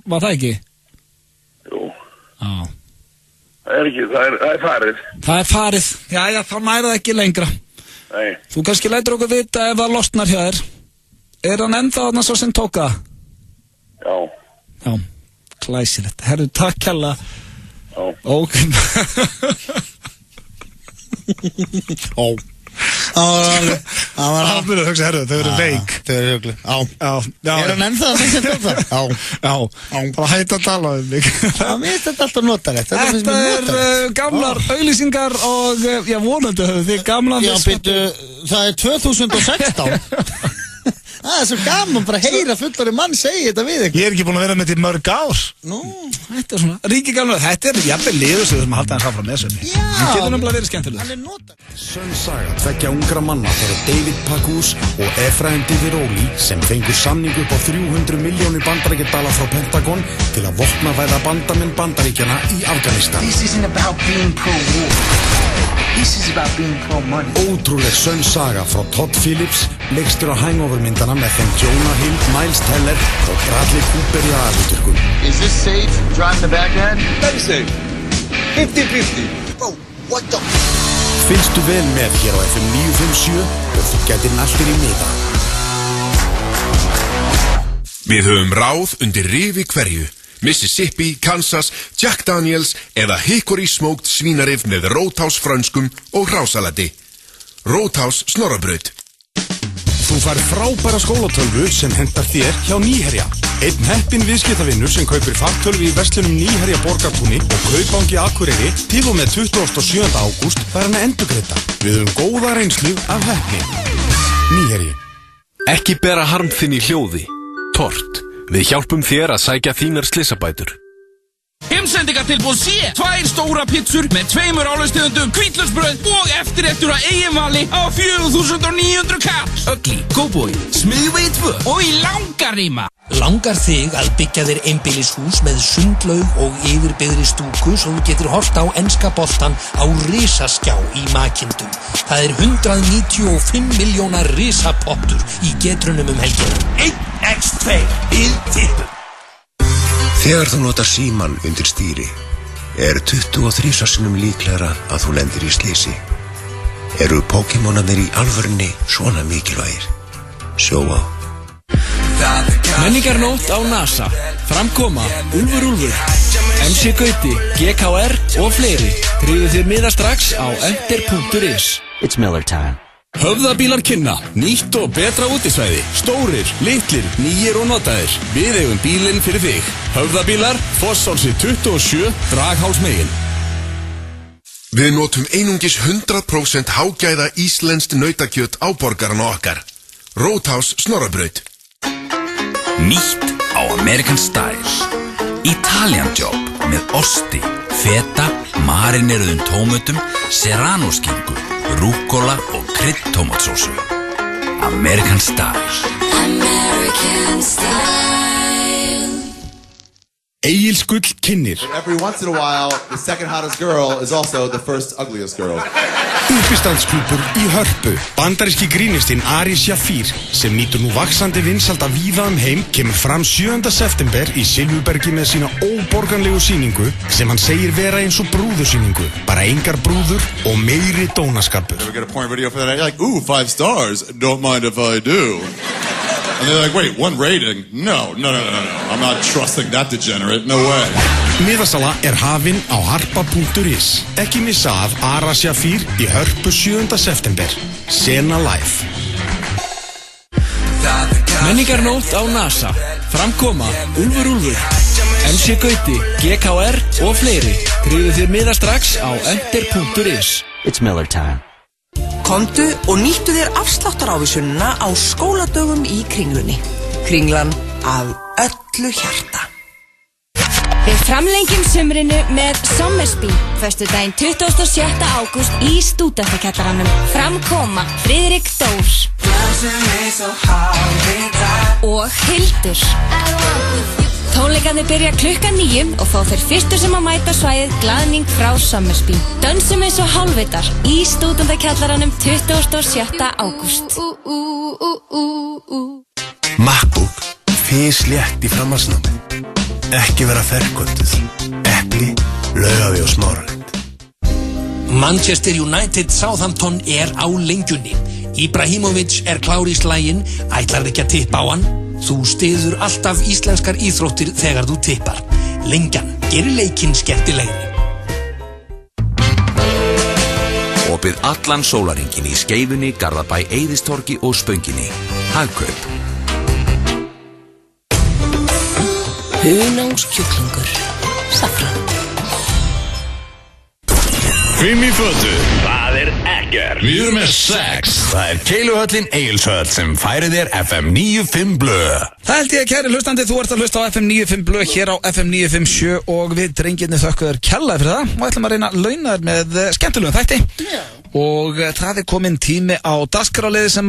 var það ekki? Jú. Já. Það er ekki, það er farið. Það er farið, já, þá næri það ekki lengra. Nei. Þú kannski lætur okkur vita ef það losnar hjá þér. Er hann ennþá þarna svo sem tók það? Já. Já, glæsilegt. Herru, takk hella. Já. Ok. Ó. Það var byrjuð að hugsa, herru, þau eru veik. Þau eru hugli. Já. Er hann ennþá það sem tók það? Já. Bara hætt að tala um mig. Já, mér finnst þetta alltaf notalegt. Þetta gamlar auglýsingar og, já, vonandi höfðu þið gamlan. Já, byrju, það er 2016. Það er svo gaman bara að heyra fullari mann segja þetta við ykkur. Ég er ekki búin að vera með þetta í mörg ár. Nú. Þetta er svona, ríki gamla, þetta er jafnvel liður sem við þurfum að halda hans áfram með þessu. Já. Það getur náttúrulega verið skemmtilegur. Hann er notalegt. Sönn saga tveggja ungra manna þegar David Pacus og Efraim Diviroli sem fengur samning upp á 300 milljónir bandaríkjadala frá Pentagon til að vopnavæða bandamenn Bandaríkjana í Afganistan. This isn't about being pro-war. This is about being pro-money. Ótrúleg sönn saga frá Todd Phillips, leikstur á Hangover-myndana með þeim Jonah Hill, Miles Teller og Bradley Cooper í aðalhlutverkum. Is this safe, driving to Baghdad? Very safe. 50-50. Bro, what the... Fylgstu vel með hér á FM 957 og þú gætir naltir í miða. Við höfum ráð undir rifi hverju. Mississippi, Kansas, Jack Daniels eða Hickory Smoked svínarif með Roadhouse frönskum og hrásalati. Roadhouse Snorrabraut. Þú fær frábæra skólatölvu sem hentar þér hjá Nýherja. Einn heppinn viðskiptavinnur sem kaupir fartölvu í verslunum Nýherja Borgartúni og Kaupangi Akureyri til og með 27. ágúst fær hann að endurgreidda. Við höfum góða reynslu af heppni. Nýherji. Ekki bera harm þinn í hljóði. Tort. Við hjálpum þér að sækja þínar slysabætur. Heimsendingartilboð C. 2 stóra pizzur með 2 álagstegundum hvítlagsbrauð og eftirréttur að eigin vali á 4.900 kall. Ugly, Go-Boy, Smiðvegi 2 og í Langarima. Langar þig að byggja þér einbýlishús með sundlaug og yfirbyggðri stúku svo þú getur horft á enska boltan á risaskjá í Makindum. Það er 195 milljónar risapottur í getrunum helgina. 1x2 við tippum. Þegar þú notar símann undir stýri, er 23 sinnum líklegra að þú lendir í slysi. Eru Pokémonarnir í alvörunni svona mikilvægir? Sjó á. Menningarnótt á NASA. Framkoma, Úlfur, MC Gauti, GKR og fleiri. Tryggðu þér miða strax á enter.is. It's Miller time. Höfðabílar kynna, nýtt og betra útisvæði. Stórir, litlir, nýjir og notaðir. Við eigum bílinn fyrir þig. Höfðabílar, Fossálsi 27, Draghálsmegin. Við notum einungis 100% hágæða íslenskt nautakjöt á borgarana okkar. Roadhouse Snorrabraut. Nýtt á American Style. Italian Job með osti, feta, marineruðum tómötum, serrano-skinku, rúkkola og kryddtómatsósu. American Style. American Style. Egils Gull kynnir. Every once in a while, the second hottest girl is also the first ugliest girl. Uppistandskúpur í Hörpu. Bandaríski grínistinn Ari Shafir sem nýtur nú vaxandi vinsalda víða heim kemur fram 7. september í Silfurbergi með sína óborganlegu sýningu sem hann segir vera eins og brúðusýningu. Bara engar brúður og meiri dónaskapur. We get a porn video for that. You're like, ooh, 5 stars. Don't mind if I do. And they're like, wait, 1 rating? No. I'm not trusting that degenerate. No way. Miðasala hafin á harpa.is. Ekki missa af Ara Shafir í Hörpu 7. september. Sena live. Menningarnótt á NASA. Framkoma, Úlfur, MC Gauti, GKR og fleiri. Tryggðu þér miða strax á enter.is. It's Miller time. Komdu og nýttu þér afsláttarávísununa á skóladögum í Kringlunni. Kringlan af öllu hjarta. If Framlengjum sumrinu með Sommersby, föstudaginn 27. ágúst í Stúdentakjallaranum. Framkoma Friðrik Dór og Hildur. Tónleikarnir byrja klukkan 9 og fá þeir fyrstu sem að mæta svæðið glaðning frá Sommersby. Dönsum eins og hálfvitar í Stúdentakjallaranum 27. ágúst. MacBook, físlétt í framhaldsnámi. Ekki vera ferkvölduð. Epli, Laugaví og Smáralind. Manchester United Southampton á lengjunni. Ibrahimovic klár í slaginn, ætlar ekki að tippa á hann. Þú styður alltaf íslenskar íþróttir þegar þú tippar. Lengjan gerir leikinn skemmtilegri. Opið allan sólarhringinn í Skeifunni, Garðabæ, Eiðistorgi og Spönginni. Hagkaup. Hunangskjúklingur. Safran. 5 í fötu. Það ekkert. Við erum með 6. Það Keiluhöllin Egilshöll sem færir þér FM 95 blöð. Það held ég, kæri hlustandi, þú ert að hlusta á FM 95 blöð hér á FM 957 og við drengirni þökkum þér kærlega fyrir það og ætlum að reyna að launa þér með skemmtilegum þætti. Og það kominn tími á dagskráliði sem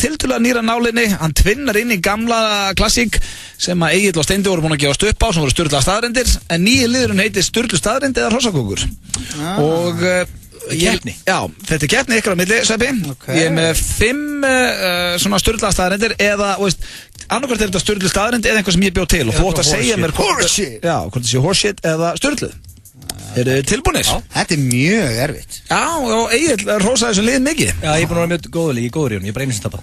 tiltölulega nýra nálinni. Hann tvinnar inn í gamla klassík sem Egill og Steindi voru búin að gefast upp á, sem voru Sturla staðreyndir, en nýji liðurinn heitir Sturlu staðreind eða hrossakókur. Og keppni. Já, þetta keppni ykkur á milli, Sveppi. Ég með 5 svona Sturla staðreindir eða, annarkvært þetta Sturlu staðreind eða einhvað sem ég bjóð til og þú átt að segja mér hvort það sé horseshit eða Sturlu. Eru þið tilbúinir? Já. Þetta mjög erfitt. Já, og Egill hrósaði þessu lið mikið. Já, ég búin að vera mjög góður í honum, ég bara einu sem tapað.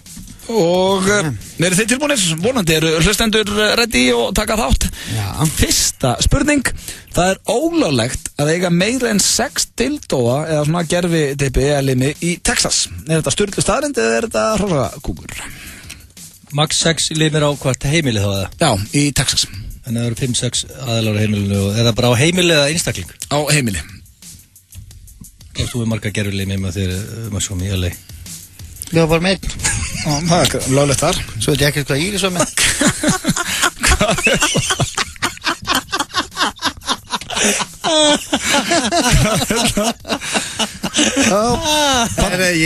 Og eru þið tilbúinir? Vonandi eru hlustendur ready og taka þátt. Já. Fyrsta spurning. Það ólöglegt að eiga meira en 6 dildóa eða svona gerfitippi eða limi í Texas. Þetta Sturlu staðreind eða þetta hrossakúkur? Max 6 limir á hvert heimili þá eða? Já, í Texas. En það eru 5-6 aðilar á heimilinu og er það bara á heimili eða einstakling? Á heimili. Og þú marga gerfilimi með þér svo mjög leið. Ég var bara með einn. Það löglegt þar. Svo veit ég ekkert hvað Íris var með. Hvað er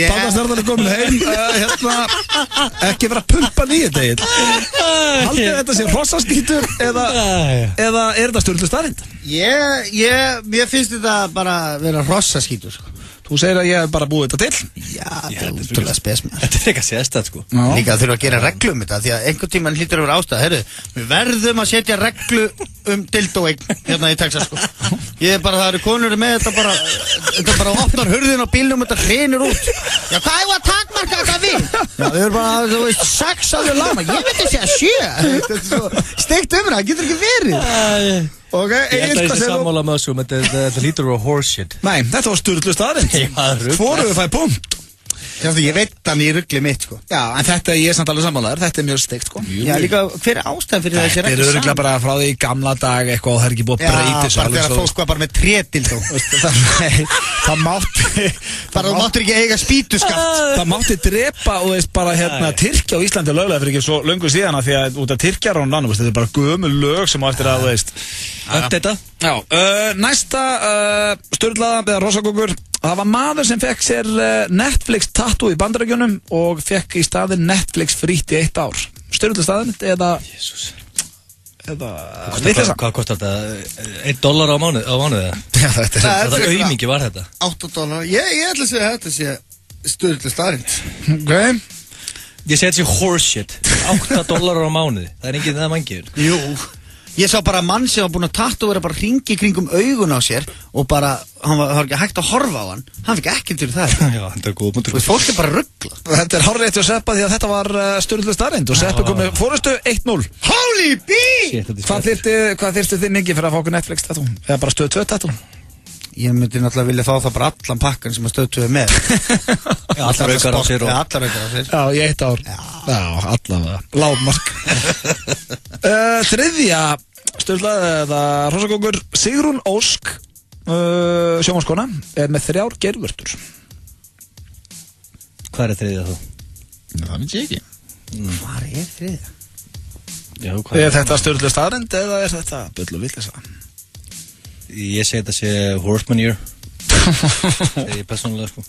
Pappastjörðan komin heim. Ekki vera að pumpa nýja degil. Haldið þetta sé hrossaskítur eða er þetta Sturlu staðreind? Mér finnst þetta bara vera hrossaskítur, sko. Þú segir að ég hef bara búið þetta til? Já, þetta er útrúlega spesmæður. Þetta er eitthvað sérstætt, sko. Líka þurfa að gera reglu þetta, því að einhvern tímann hlýtur að vera ástæð. Heyrðu, við verðum að setja reglu dildóeign hérna í Texas, sko. Það eru konur með þetta bara opnar hurðin á bílnum og þetta hrinur út. Já, hvað er að takmarka þetta við? Já, við erum bara, 6 á því lama. Ég veit að segja 7. Þetta er svo steikt það getur ekki verið. Ég held að þessi sammála með þessu, þetta lítur að vera horseshit. Nei, þetta var Sturlu staðreind. Hvoruðu fæ punkt. Já, ég veit hann í rugli mitt, sko. Já, en þetta ég samt alveg sammálaður, þetta mjög steikt, sko. Já, líka, hver ástæðan fyrir þessi regla? Þetta örugglega bara frá því gamla dag eitthvað og það ekki búið að breyta þessu. Já, bara þegar fólk var bara með 3 dildó. Það mátti bara þú máttir ekki eiga spýtuskaft. Það mátti drepa og bara Tyrkja á Íslandi löglega fyrir ekki svo löngu síðan því að út af Tyrkjar og nannu, þetta er bara gömul lög sem á eftir að þetta. Já, næsta Sturlaða eða hrossakókur. Það var maður sem fekk sér Netflix tattoo í Bandaríkjunum og fekk í staðinn Netflix frítt í 1 ár. Sturlu staðreind eða vitleysa. Hvað kostar þetta? $1 á mánuði? Já, þetta er aumingi var þetta. $8. Ég ætla að segja að þetta sé Sturlu staðreind. Ok. Ég segi þetta sé horseshit. $8 á mánuði. Það er enginn það mangið. Jú. Ég sá bara mann sem var búinn að tattóvera bara hringi kringum augun á sér og bara, hann var ekki hægt að horfa á hann. Hann fikk ekkert fyrir það. Já, þetta er góð punktur. Fólk er bara ruggla. Þetta er hárrétt hjá Sveppa því að þetta var Sturlu staðreind og Sveppi kom með fórustu 1-0. Holy bee! Hvað þyrftu þið mikið fyrir að fá okkur Netflix tattoo? Eða bara Stöð 2 tattoo? Ég myndi náttúrulega vilja fá það bara allan pakkan sem að Stöð 2 er með. Allar aukar á sér. Já, í 1 ár. Já, allavega. Lágmark. Þriðja Sturlaða eða hrossakókur. Sigrún Ósk sjónvarpskona er með 3 geirvörtur. Hvað er þriðja þá? Það veit ég ekki. Hvað er þriðja? Er þetta Sturlu staðreind eða er þetta bull og vitleysa? Ég segi þetta sé horseman year. Ég persónulega sko.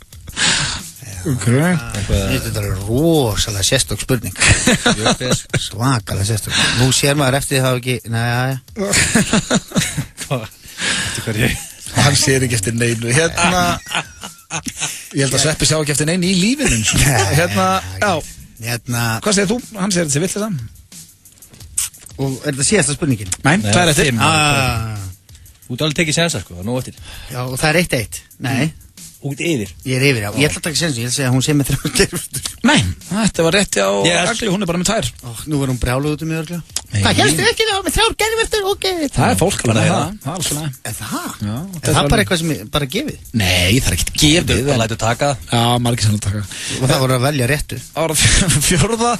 Þetta er rosalega sérstök spurning. Svakalega sérstök. Nú sér maður eftir það ekki. Nei, Hvað ég? Hann sér ekki eftir neinu. Hérna ég held að Sveppi sjá ekki eftir neinu í lífinu. Hérna hvað segir þú? Hann segir þetta sé vill það. Og er þetta síðasta spurningin? Nei, það er eftir. Þú ert alveg tekið sensa sko, nú eftir. Já, og það er 1-1. Nei. Þú ert yfir. Ég er yfir, já. Ég ætla að taka sensu, ég ætla að segja að hún sé með 3 gerfustur. Nei, þetta var rétti á Agli, hún er bara með 2. Nú var hún brjáluð út um mig örglega. Hvað, helstu ekki það með 3 gerfustur? Ok. Það er fólk að það. Það er alls svona. Er það? Já. Er það bara eitthvað sem er bara gefið? Nei, það er ekkert gefið. Það lætur taka. Já, margir sem taka. Og það voru að velja réttu. Ára 4.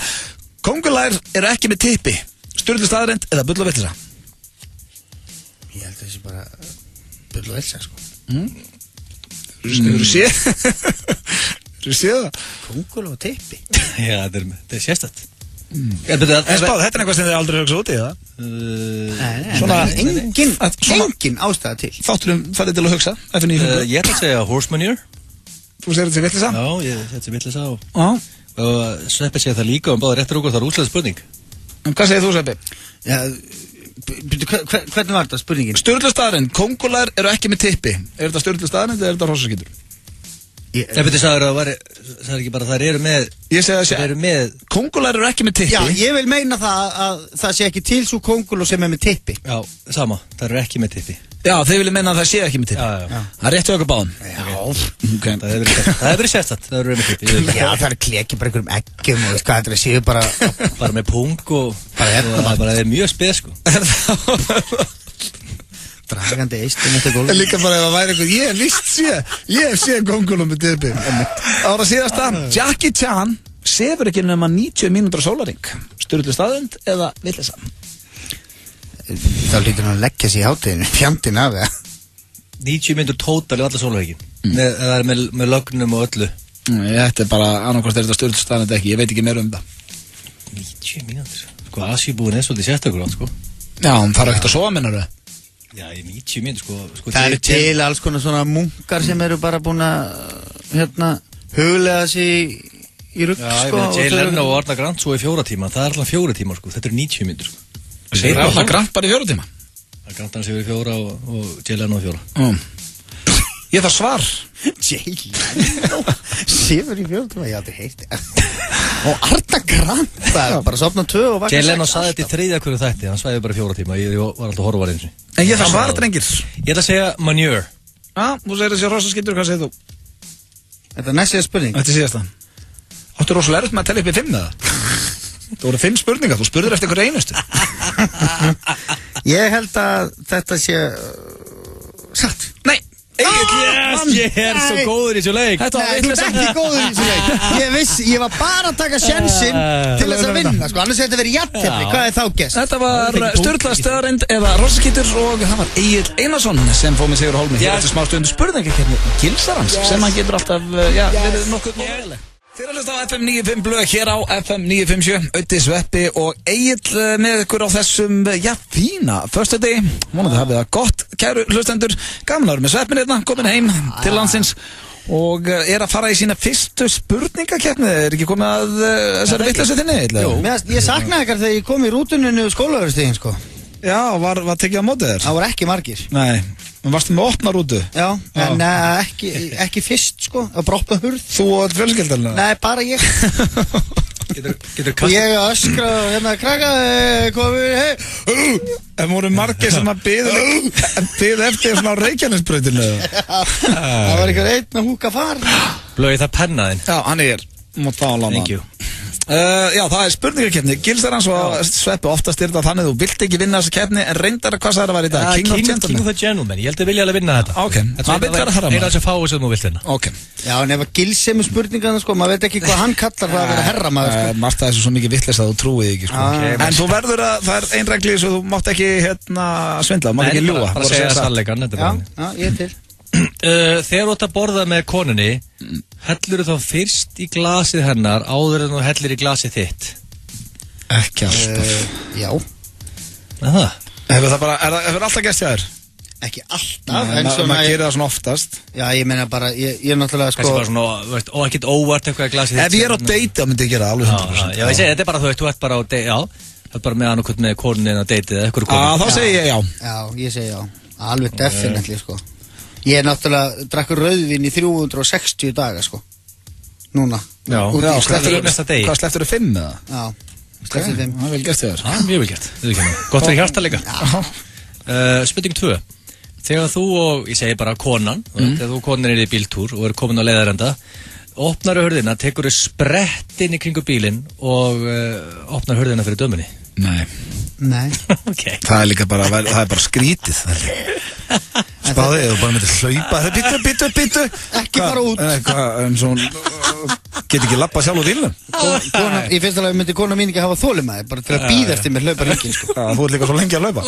Kóngulær eru ekki með tippi. Sturlu staðreynd eða bull og vitleysa? Ég held að þessi bara bull og vitleysa, sko. Þú séð? Þú séð það? Kóngulær og tippi? Já, þetta er sérstætt. Þetta er eitthvað sem þið aldrei hugsa út í það? Engin ástæða til. Þátturum færði til að hugsa? Ég ætla að segja horseman year. Þú segir þetta sé vitleysa? Já, ég þetta sé vitleysa og Sveppi segja það líka báða réttur okkur, það er úrslega spurning. Hvað segir þú, Sveppi? Já, hvernig var þetta spurningin? Sturlu staðreynd, kóngulær eru ekki með tippi. Er þetta sturlu staðreynd eða er þetta hrossaskítur? Það betur sagður að það er ekki bara þær eru með. Ég segi að eru með. Kóngulær eru ekki með tippi. Já, ég vil meina það að það sé ekki til svo kónguló sem er með tippi. Já, sama, það eru ekki með tippi. Já, þeir vilja meina að það sé ekki með tippi. Já. Það er rétt hjá okkur báðum. Já, okay. Það hefur verið sérstætt, það hefur verið með tippi. Já, það er kleki bara einhverjum eggjum og hvað þetta séu bara með pung og það er mjög speð sko. Dragandi eistinn eftir gólf. Líka bara ef það væri eitthvað, ég hef séð kónguló með tippi. Ára síðasta, Jackie Chan sefur ekki nema 90 mínútur á sólarhring. Sturlu staðreynd eða vitleysa? Þá lítur hann að leggja sig í hátíðinu, fjandinn af það. 90 mínútur tótal í alla sólarhringin. Það er með lögnum og öllu. Þetta er bara, annarkvæmst er þetta sturlu staðreynd ekki, ég veit ekki meira um það. 90 mínútur? Sko, Asíubúin er svolítið sérstakur átt, sko. Já, hann þarf ekkert að sofa, minnar þau? Já, í 90 mínútur, sko. Það eru til alls konar svona munkar sem eru bara búin að, huglega sig í rugg, sko. Já, ég veit, Jay Leno og Arna Grant svo í 4 tíma. Það er alltaf 4 tíma, sko. Þetta eru 90 mínútur, sko. Það er alltaf Grant bara í 4 tíma? Það er Grant hann séu í 4 og Jay Leno í 4. Ég þarf svar. Jay Leno séu í 4 tíma, já, þetta er heilt. Og Arna Grant, það er bara sopna 2 og vakna 6. Jay Leno saði þetta í 3. hverju þætti, hann svæði bara 4 tíma. Ég var alltaf horfar eins og. En ég þarf svar, drengir. Ég ætla að segja manure. Þú segir þessi hrossaskítur, hvað segir þú? Þetta er næst síðan spurning. Þetta er síðasta. Áttu rosalega erfitt með að tella upp í 5 eða? Það voru 5 spurningar, þú spurður eftir hverju einustu. Ég held að þetta sé satt. Nei. Ég er svo góður í þessu leik. Nei, þú ert ekki góður í þessu leik. Ég var bara að taka sjansinn til þess að vinna, sko. Annars hefði þetta verið jafntefli. Hvað er þá gest? Þetta var Sturla staðreynd eða hrossaskítur og það var Egill Einarsson sem fóð með Sigur Hólmi. Hér eftir smá stundu spurningakeppni Gilsarans sem hann getur alltaf, verið nokkuð móðileg. Þið erum að hlusta á FM 95 blöð hér á FM 957, Öddi Sveppi og Egill með ykkur á þessum, fína föstudegi. Vonandi hafið það gott, kæru hlustendur. Gaman að vera með Sveppin hérna, komin heim til landsins og er að fara í sína fyrstu spurningakeppni. Er ekki komið að þessari vitleysu þinni, Egill? Jú, ég saknaði ekkert þegar ég kom í rútuninu skólaverðstegin, sko. Já, var tekið á móti þér? Það voru ekki margir. Nei, en varstu með opna rútu? Já, en ekki fyrst, sko, að broppa hurð. Þú og fjölskyldan? Nei, bara ég. Og ég öskra og hérna krakka, komið, hei. En voru margir sem að biðu eftir svona á Reykjanesbrautinu? Það var einhver einn að húka far. Blöði það pennaðinn? Já, hann er, mútt fá að lána. Thank you. Já, það er spurningakeppni Gilsarans og Sveppi, oftast er þetta þannig þú vilt ekki vinna þessa keppni, en reyndar hvað það er að vera í dag? King of the Gentleman, ég held að vilja alveg vinna þetta. Ok, maður veit hvað að herra maður. Eina sem fáið sem þú vilt vinna. Ok. Já, en ef að Gils er með spurningarna, sko, maður veit ekki hvað hann kallar það að vera herra maður, sko. Margt það er svo mikið vitleysa að þú trúið ekki, sko. En þú verður að, það er ein regli svo þú mátt ekki, svindla, mátt ekki ljúga. Bara segja sannleikann, já, ég er til. Þegar þú ætti að borða með konunni, hellur þú þá fyrst í glasið hennar áður en þú hellir í glasið þitt? Ekki alltaf. Já. Það? Hefur það bara, hefur alltaf gæst hjá þér? Ekki alltaf, Nei, en svona maður gerir það svona oftast. Já, ég meina bara, ég er náttúrulega Kannski bara svona, veist, og ekkert óvart eitthvað glasið Ef ég er á date, þá myndi ég gera það alveg 100%. Já, ég segi, þetta er bara, þú ert bara á date, já Það er bara með annarkvæmt með konunin að date eða eitthvað Þá segi ég já. Já, ég segi já, alveg definitely, sko. Ég er náttúrulega, drakkur rauðvín í 360 daga, sko. Núna. Já, hvað slepptur þú 5 eða? Já, slepptur 5. Það er vel gert þér. Mjög vel gert, gott fyrir hjarta líka. Spurning 2. Þegar þú og, ég segi bara konan, þegar þú og konan er í bíltúr og er komin á leiðarenda, opnar hurðina, tekur þú sprett inn í kringu bílinn og opnar hurðina fyrir dömunni. Nei. Okay. Það er líka bara, það er bara skrítið. Spáðið, þú bara myndir hlaupa, bittu. Ekki fara út. En svona, get ekki lappa sjálf úr bílnum. Í fyrsta lagi myndi kona mín ekki hafa þolinmæði, bara til að bíða eftir mér hlaupa hringinn, sko. Já, þú ert líka svo lengi að hlaupa.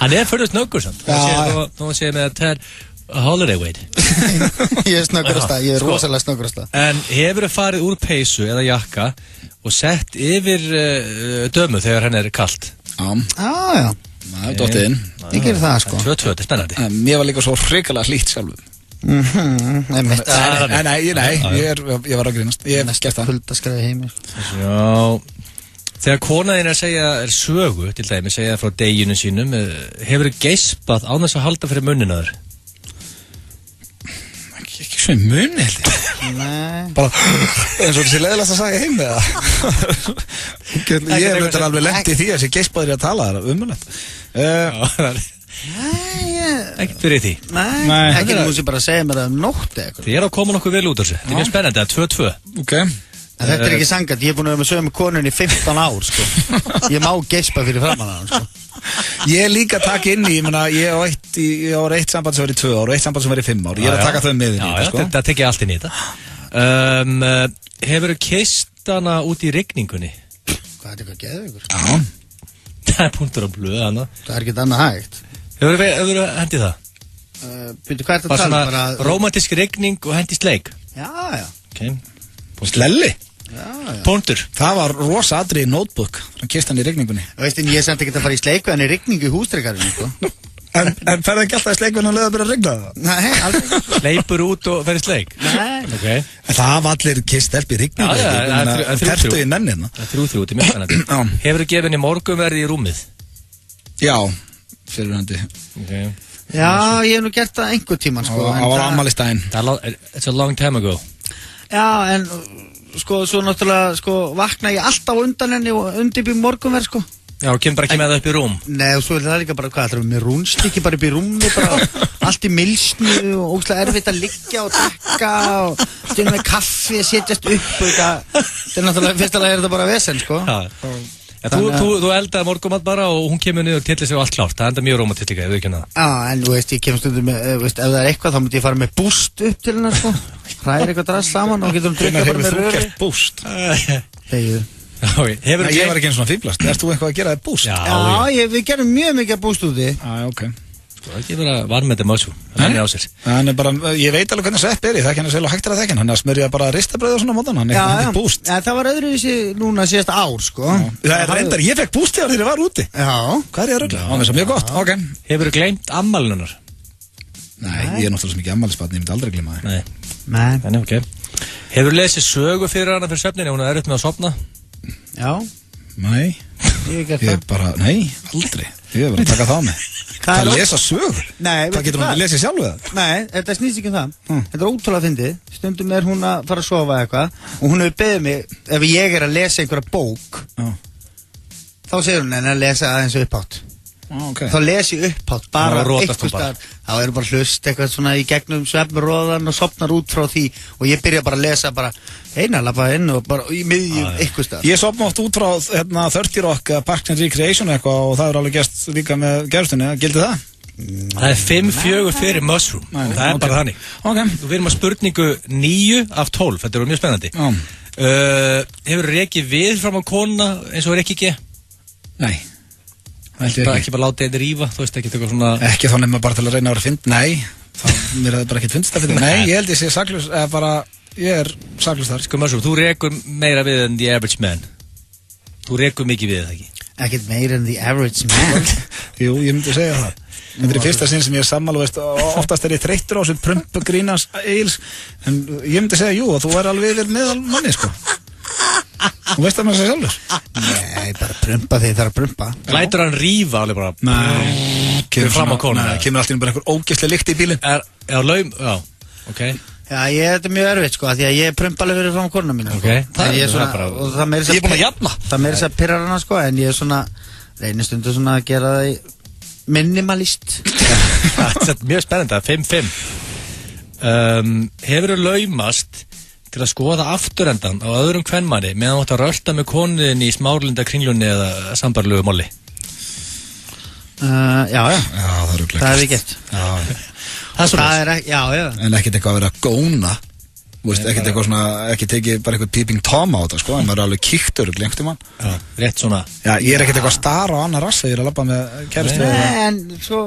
Hann er fyrir snöggur samt. Þú séð með að það er holiday weight. Ég er snöggurast það, ég er rosalega snöggurast það. En hefur þið farið úr peysu eða jakka og sett yfir dömu þegar henni er kalt? Já. Það er dottið inn. Ég gerir það, sko. 2-2, þetta er spennandi. Mér var líka svo hrikalega hlýtt sjálfur. Nei, ég var að grínast. Ég hef gert það. Kuldaskræði heimir. Já. Þegar konaðin er að segja sögu, til dæmi, segja frá deginu sínum, hefur þið geispað án þess að halda fyrir munnina þér? Ekki svo í munni, held ég. Nei. Bara, eins og þessi leiðilegast að sagja heim með það. Ég hef þetta alveg lent í því að þessi geispaður að tala þar, umhverfið. Ekkert fyrir því. Nei, ekki nú sem bara segja mér það nótt eitthvað. Þið er að koma nokkuð vel út úr þessu. Þetta er mjög spennandi, það er 2-2. Ok. Þetta er ekki sangat, ég er búin að vera með sögum með konun í 15 ár, sko. Ég má geispa fyrir framan hann, sko. Ég er líka að taka inn í, ég á eitt samband sem var í 2 ár og eitt samband sem var í 5 ár. Ég er að taka þau með inn í þetta, sko. Þetta tek ég allt inn í þetta. Hefur þú kist hana út í rigningunni? Hvað er þetta eitthvað geðveikur? Já. Það er punktur á blöðu, hana. Það er ekkert annað hægt. Hefur þú hendið það? Byrju, hvað er þetta að tala? Bara svona rómantísk rigning og hendi sleik? Já. Okay. Slelli? Punktur. Það var rosa atrið í notebook. Hann kist hann í rigningunni. Veist, en ég er samt ekki að fara í sleik en í rigningu í hústreikarinu, sko. En ferði ekki alltaf í sleik en hann leiði að byrja að rigna það? Nei, aldrei. Sleipur út og ferði sleik? Nei. Okay. En það var allir kist stelp í rigningu. Tertu í nennina. Það er 3-3 út í mjög. Hefur þú gefið henni morgunverði í rúmið? Já, fyrir hendi. Okay. Já, ég hef nú gert það einhver tíman, sko. Það var afmælistæðin. It's a long time ago. Já, en sko, svo náttúrulega, sko, vakna ég alltaf undan henni og undirbý morgunverð, sko. Já, kemur bara ekki með það upp í rúm. Nei, og svo er það líka bara, hvað, það er með rúnstykki bara upp í rúmi, bara allt í milsnu og ógstlega erfitt að liggja og drekka og stundum með kaffi, setjast upp og eitthvað. Það er náttúrulega, fyrstulega er þetta bara vesen, sko. Já. Þú eldaði morgumat bara og hún kemur niður og tillir sig og allt klárt. Það enda mjög rómantískt líka, ef þú ekki það. Já, en þú veist, ég kemur stundum með, ef það er eitthvað, þá myndi ég fara með búst upp til hennar, sko. Hræðir eitthvað drast saman og getur hún drikka bara með röri. Hefur þú gert búst? Þegið. Ég var ekki eins og fýblast. Erst þú eitthvað að gera þér búst? Já, við gerum mjög mikið búst úti. Já, ok. Það er ekki verið að varmeta mössu. Það er á sér. Hann er bara, ég veit alveg hvernig svepp er í, það kennir sérlega hægt að þekkin. Hann er að smörja bara ristabröð og svona mótan, hann er ekki búst. Já, það var öðruvísi núna síðasta ár, sko. Það er reyndar, ég fekk búst þegar þér var úti. Já. Hvað er ég að rögla? Það er svo mjög gott, ok. Hefur þú gleymt ammælinunar? Nei, ég er náttúrulega svo mikið ammælisbarn, ég myndi aldrei gleyma það. Nei, ok. Hefur þú lesið sögu fyrir hana fyrir svefninni, hún er erfitt með að sofna? Já. Nei, ég bara, nei, aldrei. Ég hef verið að taka það á mig. Það lesa sögur? Nei, hvað getur hún að lesa sjálf það? Nei, þetta snýst ekki um það. Þetta er ótrúlega fyndið. Stundum er hún að fara að sofa eitthvað og hún hefur beðið mig, ef ég er að lesa einhverja bók, þá segir hún henni að lesa aðeins upphátt. Okay. Þá les ég upphátt bara eitthvað staðar. Þá er bara hlust eitthvað svona í gegnum svefnróðan og sopnar út frá því og ég byrja bara að lesa bara eina lappa inn og bara í miðjum eitthvað staðar. Ég sopna oft út frá 30 Rock, Parks and Recreation eitthvað og það er alveg gerst líka með gerðstunni. Gildi það? Það er 5-4 fyrir Mushroom. Það er bara þannig. Þú verðum að spurningu 9 af 12. Þetta er mjög spennandi. Hefur rekið við fram á konuna eins og rekið ekki? Nei. Ekki bara látið einn rífa, þú veist ekki eitthvað svona. Ekki þá nefnum bara til að reyna að vera fynd. Nei, mér er bara ekkert fyndst að finna. Nei, ég held ég sé saklaus, eða bara, ég er saklaus þar. Sko Mushroom, þú rekur meira við en the average man. Þú rekur mikið við það ekki. Ekkert meir en the average man. Jú, ég myndi segja það. Þetta er fyrsta sinn sem ég er sammála, veist, oftast er ég þreyttur á þessu prumpugrínans Egils, en ég myndi segja, jú, þú er alveg yfir meðal manni, sko. Þú veist það með sig sjálfur? Nei, bara prumpa þegar það er að prumpa. Lætur hann rífa alveg bara? Nei, kemur fram á konu. Kemur alltaf bara einhver ógeðsleg lykt í bílinn. Já, ok. Já, þetta er mjög erfitt, sko, því að ég prumpa alveg fyrir fram á konuna mína, sko. Ok, ég er búin að jafna. Það meira þess að pirrar hana, sko, en ég er svona, reynir stundu svona að gera það minimalist. Þetta er mjög spennandi, 5-5. Hefurðu laumast til að skoða afturendan á öðrum kvenmanni meðan þú átt að rölta með konuðinni í smárlinda kringlunni eða sambarlegu molli? Já, það er það hef ég gert. Já. En ekkert eitthvað að vera að góna. Veist, ekkert eitthvað svona, ekki tekið bara eitthvað peeping tom á þetta, sko, en maður er alveg kíktur lengt í mann. Já, rétt svona. Já, ég er ekkert eitthvað að stara á annar rassa, ég er að labba með kærustu. Nei, en svo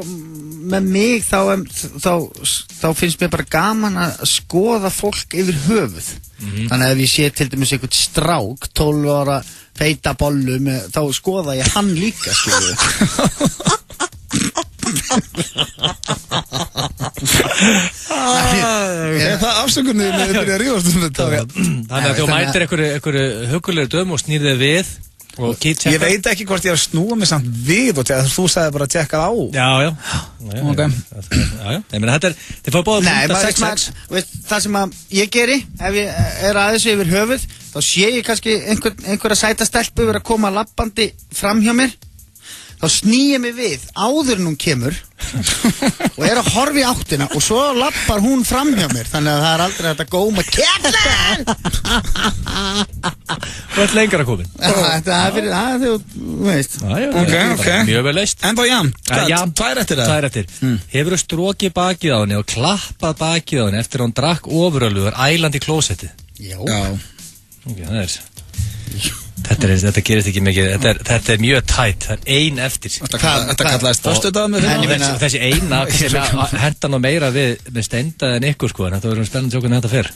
með mig þá finnst mér bara gaman að skoða fólk yfir höfuð. Þannig að ef ég sé til dæmis einhvern strák, 12 ára feita bollu með, þá skoða ég hann líka, skilju. Það afsökunni með að byrja að rífast þetta. Þannig að þú mætir einhverju hugulegur döm og snýr þig við og kýtsekka. Ég veit ekki hvort ég er að snúa mig samt við og þú sagði bara að tjekka það á. Já. Ok. Já. Ég meina þetta þið fá báða 6-6. Það sem að ég geri ef ég er aðeins yfir höfuð, þá sé ég kannski einhverja sæta stelpu vera að koma labbandi fram hjá mér. Þá sný ég mig við áður en hún kemur og er að horfa í áttina og svo lappar hún fram hjá mér, þannig að það er aldrei þetta góma Kjellin! Þú ert lengra komin. Það er fyrir það, þú veist. Ok. Mjög vel leist. En þá jafn, tvær eftir það. Tvær eftir. Hefurðu strokið bakið á henni og klappað bakið á henni eftir að hún drakk ofurölugur ælandi í klósettið? Já. Ok, það er Þetta gerist ekki mikið, þetta er mjög tætt, það er ein eftir. Þetta kallaðist föstudag með þeim. Þessi eina sem henda nú meira við Steinda en ykkur, sko, en þetta verður spennandi að sjá hvernig þetta fer.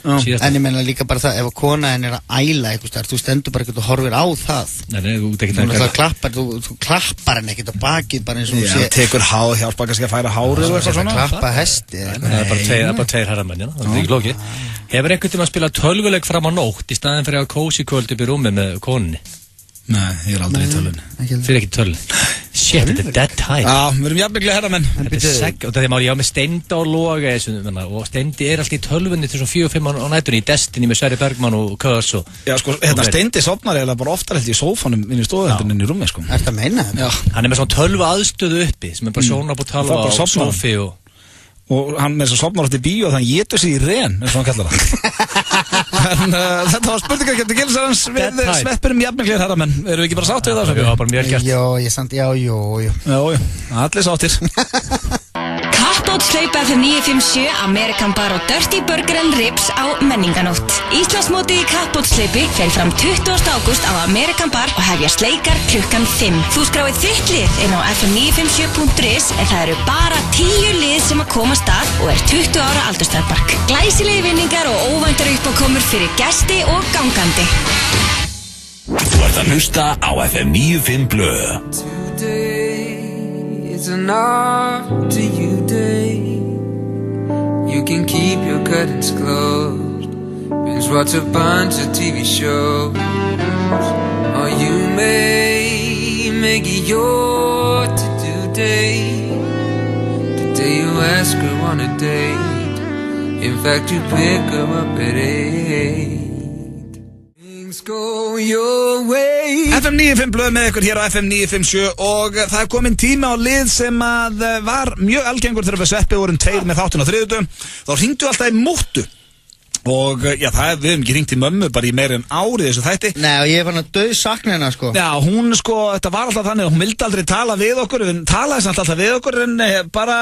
En ég meina líka bara það, ef að kona henn er að æla eitthvað starf, þú stendur bara ekkert og horfir á það. Nei, þú ert ekkert að þú klappar henn ekkert á bakið bara eins og þú sé. Já, tekur háð, hjálpar kannski að færa hárið og eitthvað svona. Klappa hesti. Það er bara tveir herramenn, það er ekki lókið. Hefur einhvern tíma að spila tölvuleik fram á nótt í staðin fyrir að kósi kvöld upp í rúmi með konunni? Nei, ég er aldrei í tölvunni. Fyrir ekki tölvunni. Shit, þetta er dead time. Já, við erum jafnvegulega herramenn. Þetta er segg, og það er máli, ég á með Steinda og Loga og Steindi er alltaf í tölvunni til svona 4-5 á nættunni í Destiny með Sverri Bergman og Kös og... Já, sko, Steindi sofnar eða bara oftar held í sófanum inn í stofuhendunni inn í rúmi, sko. Er þetta að meina þetta? Já. Hann er með svona tölvu aðstöðu uppi sem er bara sjóna på talva og sofi og hann með þess að sopnar átt í bíó og þannig getur sig í ren, eins og hann kallar það. En þetta var spurningarkjöndi Gilsarans við sveppurum jafnvegulega herramenn. Erum við ekki bara sáttir við það? Já, bara mjög gert. Já. Allir sáttir. Kappbátshlaup FM 957 American Bar og Dirty Burger and Ribs á Menninganótt. Íslandsmótið í kappbátshlaupi fer fram 20. ágúst á American Bar og hefjast leikar klukkan 5. Þú skráir þitt lið inn á fm957.is en það eru bara 10 lið sem að komast að og er 20 ára aldurstakmark. Glæsilegi vinningar og óvæntar uppákomur fyrir gesti og gangandi. Þú ert að hlusta á FM 95 Blöð. It's an after-you day. You can keep your curtains closed, binge watch a bunch of TV shows, or you may make it your to-do day. The day you ask her on a date, in fact you pick her up at 8. Things go your way. FM 95 Blöð með ykkur hér á FM 957 og það er komin tíma á lið sem að var mjög algengur þegar við Sveppi vorum 2 með þáttun á þriðjudögum. Þá hringdu alltaf í múttu og já, við hefum ekki hringt í mömmu bara í meira en árið þessu þætti. Nei, og ég fann að dauðsakna hennar, sko. Já, hún, sko, þetta var alltaf þannig að hún vildi aldrei tala við okkur, við talaði samt alltaf við okkur en bara,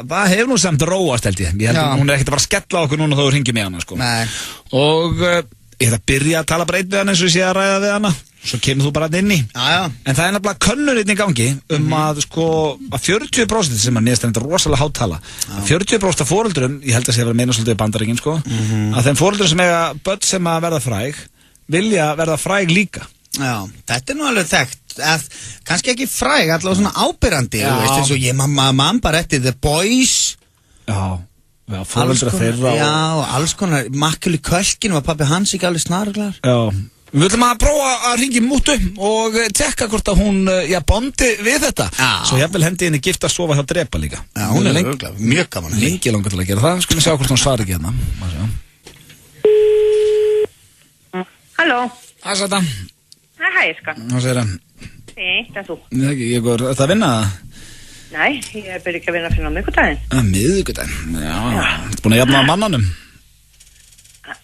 það hefur nú samt róast, held ég. Ég held að hún er ekkert að fara að skella okkur núna þó við hringjum í hana, sko. Nei. Og ég ætla að byrja að tala bara einn við hana eins og ég sé að ræða við hana. Svo kemur þú bara inn í. Já. En það er nefnilega könnurinn í gangi að sko að 40% sem að niðurst er rosalega háttala. 40% af foreldurum, ég held að sé að vera meina svolítið í Bandaríkjum sko, að þeim foreldurum sem eiga börn sem að verða fræg vilja verða fræg líka. Já, þetta nú alveg þekkt kannski ekki fræg, allavega svona ábyrrandi þú veist, eins og ég man bara eftir The Boys foreldrar þeirra Já, alls konar, Makkeli Kölkin var pabbi hans ekki alveg snaruglar Já, við ætlum að prófa að hringi Mútu og tekka hvort að hún bondi við þetta svo jafnvel hendi henni gift að sofa hjá Drepa líka Já, hún er mjög gaman lengi langar til að gera það, skulum sjá hvort hún svarar ekki hérna Halló Hæ, Sæta Hæ, Ska Hvað segir það? Fínt, en þú? Ég er það að vinna það? Nei, ég byrja ekki að vinna fyrir á miðvikudaginn Miðvikudaginn, já Þú ert búin að jafna á mannanum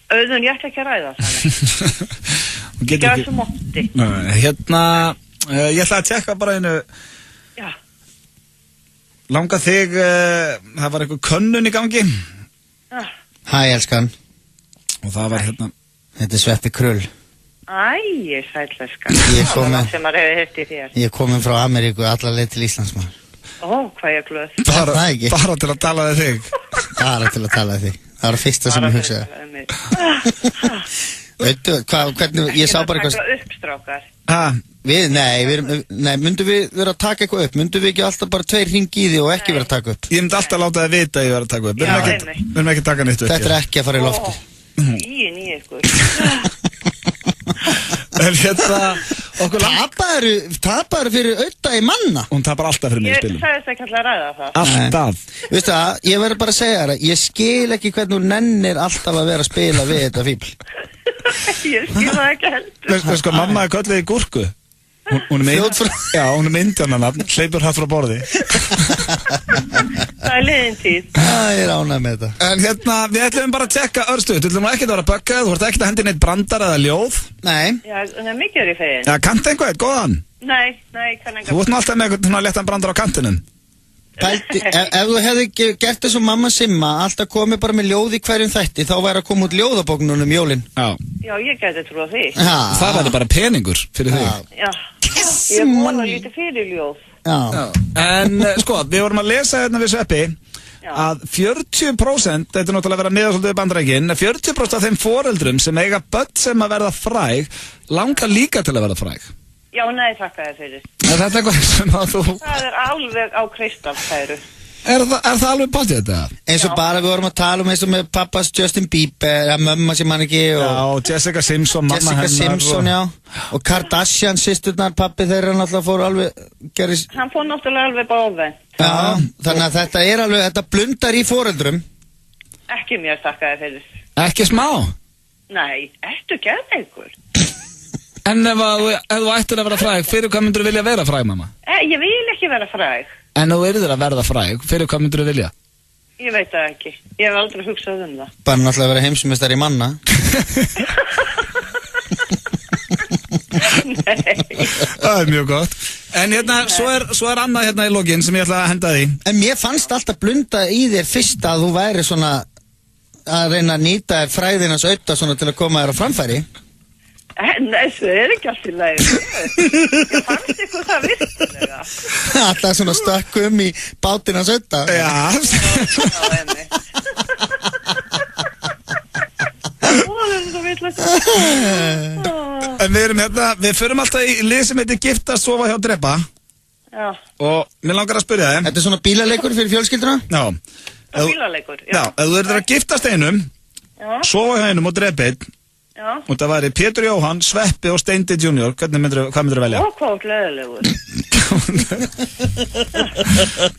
Auðvun, ég ætla ekki að ræða það Ekki að þessu mótti Hérna, ég ætla að tjekka bara einu Já Langa þig, það var eitthvað könnun í gangi Hæ, elskan Og það var hérna Þetta er Sveppi Krull Æ, sætleska Ég komin frá Ameríku allar leið til Íslands maður Ó, hvað ég glöð Bara til að tala við þig Bara til að tala við þig Það var fyrsta sem ég hugsaði Veitu, hvernig Ég sá bara eitthvað uppstrákar Nei, myndum við vera að taka eitthvað upp Myndum við ekki alltaf bara 2 hringi í því og ekki vera að taka upp Ég myndi alltaf láta það vita að ég vera að taka upp Við erum ekki að taka neitt upp Þetta er ekki að fara í lofti Í ykkur En hérna Taparu fyrir auðvitað í manna Hún tapar alltaf fyrir mig í spilum Ég sagðist ekki alltaf að ræða það Alltaf Vistu það, ég verður bara að segja það Ég skil ekki hvernig hún nennir alltaf að vera að spila við þetta fíbl Ég skil það ekki heldur Sko, mamma er kölluð í gúrku Hún er með indjánanafn Hleypur hatt frá borði Það er liðin tíð Ég er ánægð með þetta En hérna, við ætlum bara að tjekka örstuð Þú ætlum ekki að vera að bögga Þú ert ekki að hendi neitt brandar eða ljóð Nei Já, það er mikið er í fegin Já, kannt einhvern, góðan Nei, kann Þú ert nú alltaf með eitthvað léttan brandar á kantinum Ef þú hefði gert þess að mamma Simma alltaf komið bara með ljóð í hverjum þætti þá væri að koma út ljóðabóknum jólin Já, ég geti trúið því Það væri bara peningur fyrir þig Já, ég voru lítið fyrir ljóð En sko, við vorum að lesa hérna við Sveppi að 40% þetta er náttúrulega að vera niður svolítið við Bandaríkin 40% af þeim foreldrum sem eiga börn sem að verða fræg langar líka til að verða fræg Já, nei, þakka þér fyrir Er þetta eitthvað sem að þú Það er alveg á kristallstæru Er það alveg báttið þetta? Eins og bara við vorum að tala eins og með pappas Justin Bieber mömma sem hann ekki og Jessica Simpson mamma hennar já og Kardashian systurnar pappi þeirra náttúrulega fór alveg Hann fór náttúrulega alveg báði þannig að þetta er alveg þetta blundar í foreldrum Ekki mér þakka þér fyrir Ekki smá? Nei, ertu geðveikur En ef þú ættir að vera fræg, fyrir hvað myndur þú vilja vera fræg, mamma? Ég vil ekki vera fræg. En þú yrðir að verða fræg, fyrir hvað myndur þú vilja? Ég veit það ekki. Ég hef aldrei hugsað það. Bara náttúrulega að vera heimsmeistar í manna. Nei. Það er mjög gott. En hérna, svo er annað hérna í lokin sem ég ætla að henda því. En mér fannst alltaf blunda í þér fyrst að þú væri svona að reyna að nýta fræðinans auðvitað svona til að koma þér á framfæri. Nei, það er ekki allt í lagi. Ég fannst ykkur það virkilega. Alltaf svona stökkum í bátinans auðvitað. Já. Það er svo vitlaust. En við erum hérna, við förum alltaf í lið sem heitir Giftast sofa hjá Drepa. Já. Og mér langar að spyrja þig. Þetta er svona bílaleikur fyrir fjölskylduna? Já. Bílaleikur, já. Já, ef þú erður að giftast einum, sofa hjá einum og drepa einn. Já. Og það væri Pétur Jóhann, Sveppi og Steindi Junior. Hvað myndir þú velja? Ó, hvað leðilegur.